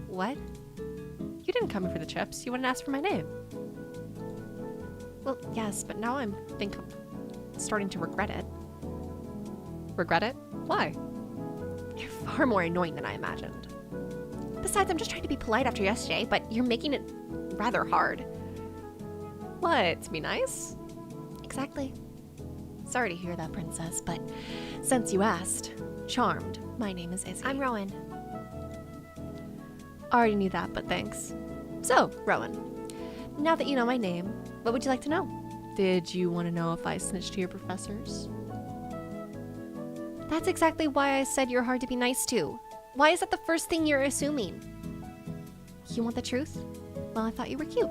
What? You didn't come here for the chips. You wouldn't ask for my name. Well, yes, but now I'm starting to regret it. Regret it? Why? You're far more annoying than I imagined. Besides, I'm just trying to be polite after yesterday, but you're making it rather hard. What? To be nice? Exactly. Sorry to hear that, princess, but since you asked, charmed. My name is Izzy. I'm Rowan. Already knew that, but thanks. So, Rowan, now that you know my name, what would you like to know? Did you want to know if I snitched to your professors? That's exactly why I said you're hard to be nice to. Why is that the first thing you're assuming? You want the truth? Well, I thought you were cute.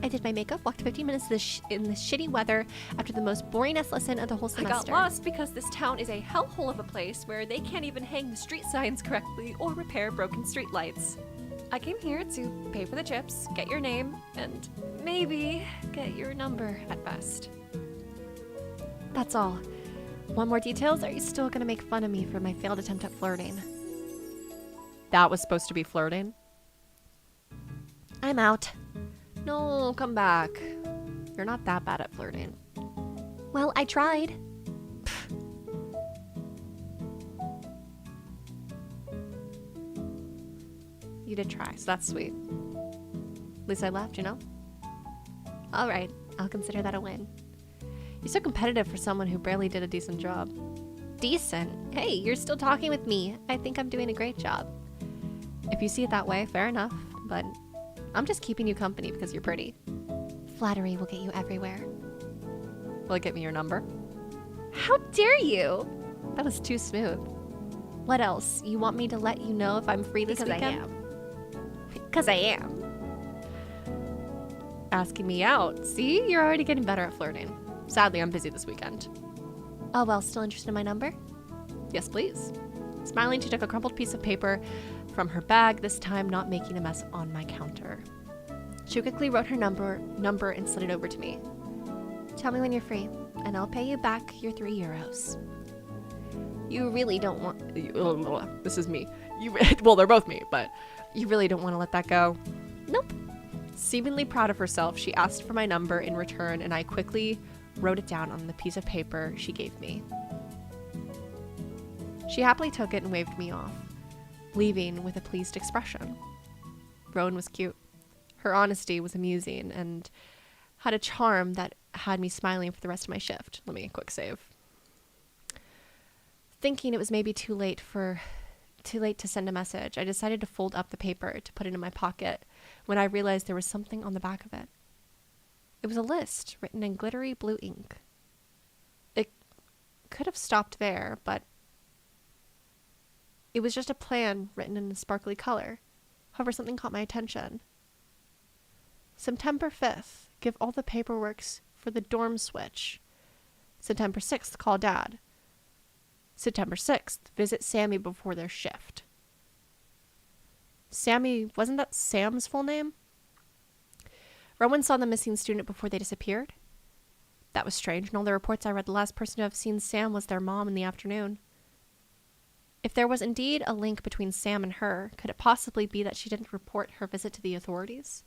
I did my makeup, walked 15 minutes in this shitty weather after the most boringest lesson of the whole semester. I got lost because this town is a hellhole of a place where they can't even hang the street signs correctly or repair broken street lights. I came here to pay for the chips, get your name, and maybe get your number at best. That's all. Want more details? Or are you still gonna make fun of me for my failed attempt at flirting? That was supposed to be flirting? I'm out. No, come back. You're not that bad at flirting. Well, I tried. You did try, so that's sweet. At least I laughed, you know? All right, I'll consider that a win. You're so competitive for someone who barely did a decent job. Decent? Hey, you're still talking with me. I think I'm doing a great job. If you see it that way, fair enough, but I'm just keeping you company because you're pretty. Flattery will get you everywhere. Will it get me your number? How dare you? That was too smooth. What else? You want me to let you know if I'm free this Because weekend? I am. Because I am. Asking me out. See? You're already getting better at flirting. Sadly, I'm busy this weekend. Oh, well, still interested in my number? Yes, please. Smiling, she took a crumpled piece of paper from her bag, this time not making a mess on my counter. She quickly wrote her number and slid it over to me. Tell me when you're free, and I'll pay you back your €3. You really don't want... This is me. Well, they're both me, but you really don't want to let that go? Nope. Seemingly proud of herself, she asked for my number in return, and I quickly wrote it down on the piece of paper she gave me. She happily took it and waved me off, leaving with a pleased expression. Rowan was cute. Her honesty was amusing and had a charm that had me smiling for the rest of my shift. Let me quick save. Thinking it was maybe too late to send a message, I decided to fold up the paper to put it in my pocket when I realized there was something on the back of it. It was a list written in glittery blue ink. It could have stopped there, but it was just a plan written in a sparkly color. However, something caught my attention. September 5th, give all the paperworks for the dorm switch. September 6th, call Dad. September 6th, visit Sammy before their shift. Sammy, wasn't that Sam's full name? Rowan saw the missing student before they disappeared. That was strange. In all the reports I read, the last person to have seen Sam was their mom in the afternoon. If there was indeed a link between Sam and her, could it possibly be that she didn't report her visit to the authorities?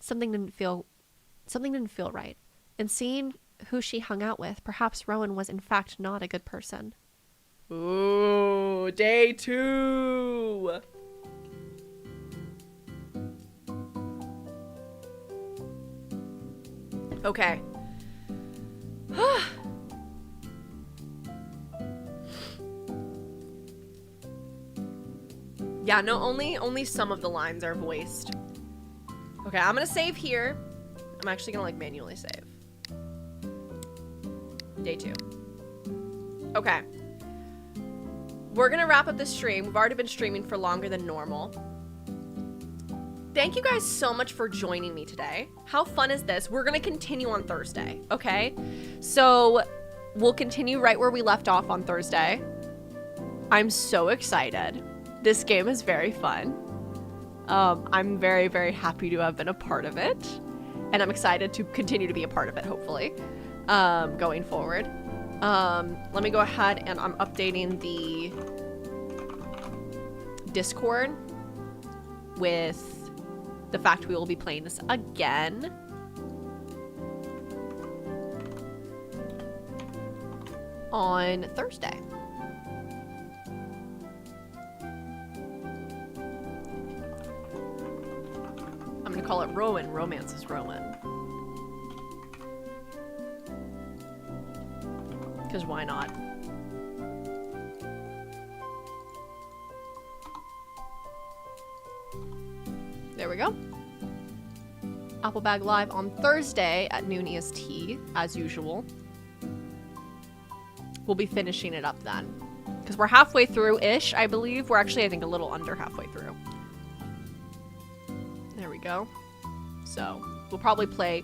Something didn't feel right. And seeing who she hung out with, perhaps Rowan was in fact not a good person. Ooh, day 2. Okay. Yeah, no, only some of the lines are voiced. Okay, I'm gonna save here. I'm actually gonna like manually save. Day 2. Okay. We're gonna wrap up this stream. We've already been streaming for longer than normal. Thank you guys so much for joining me today. How fun is this? We're gonna continue on Thursday, okay? So we'll continue right where we left off on Thursday. I'm so excited. This game is very fun. I'm very, very happy to have been a part of it. And I'm excited to continue to be a part of it, hopefully, going forward. Let me go ahead and I'm updating the Discord with the fact we will be playing this again. On Thursday. I'm gonna call it Rowan. Romance is Rowan. Because why not? There we go. Apple Bag Live on Thursday at noon EST, as usual. We'll be finishing it up then. Because we're halfway through-ish, I believe. We're actually, I think, a little under halfway through. There we go. So, we'll probably play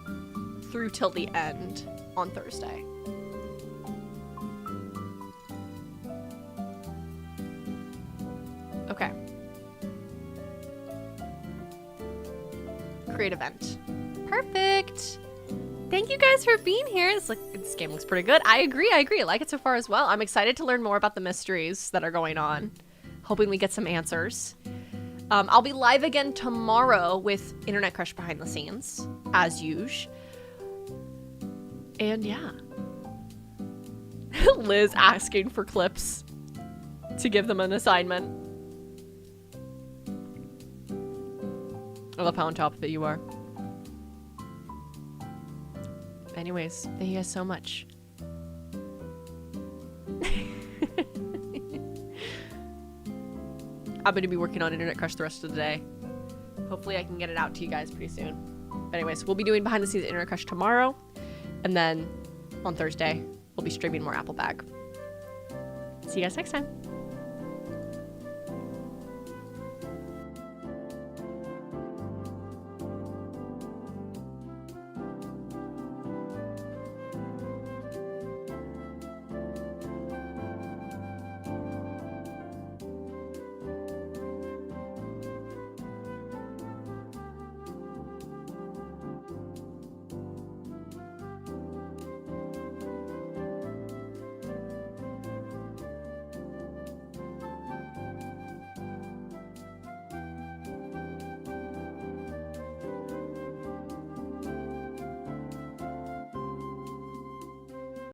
through till the end on Thursday. Okay. Create event. Perfect. Thank you guys for being here. This game looks pretty good. I agree. I like it so far as well. I'm excited to learn more about the mysteries that are going on. Hoping we get some answers. I'll be live again tomorrow with Internet Crush Behind the Scenes, as usual. And yeah. Liz asking for clips to give them an assignment. I love how on top of it you are. Anyways, thank you guys so much. I'm going to be working on Internet Crush the rest of the day. Hopefully I can get it out to you guys pretty soon. But anyways, we'll be doing behind the scenes Internet Crush tomorrow. And then on Thursday, we'll be streaming more Apple Bag. See you guys next time.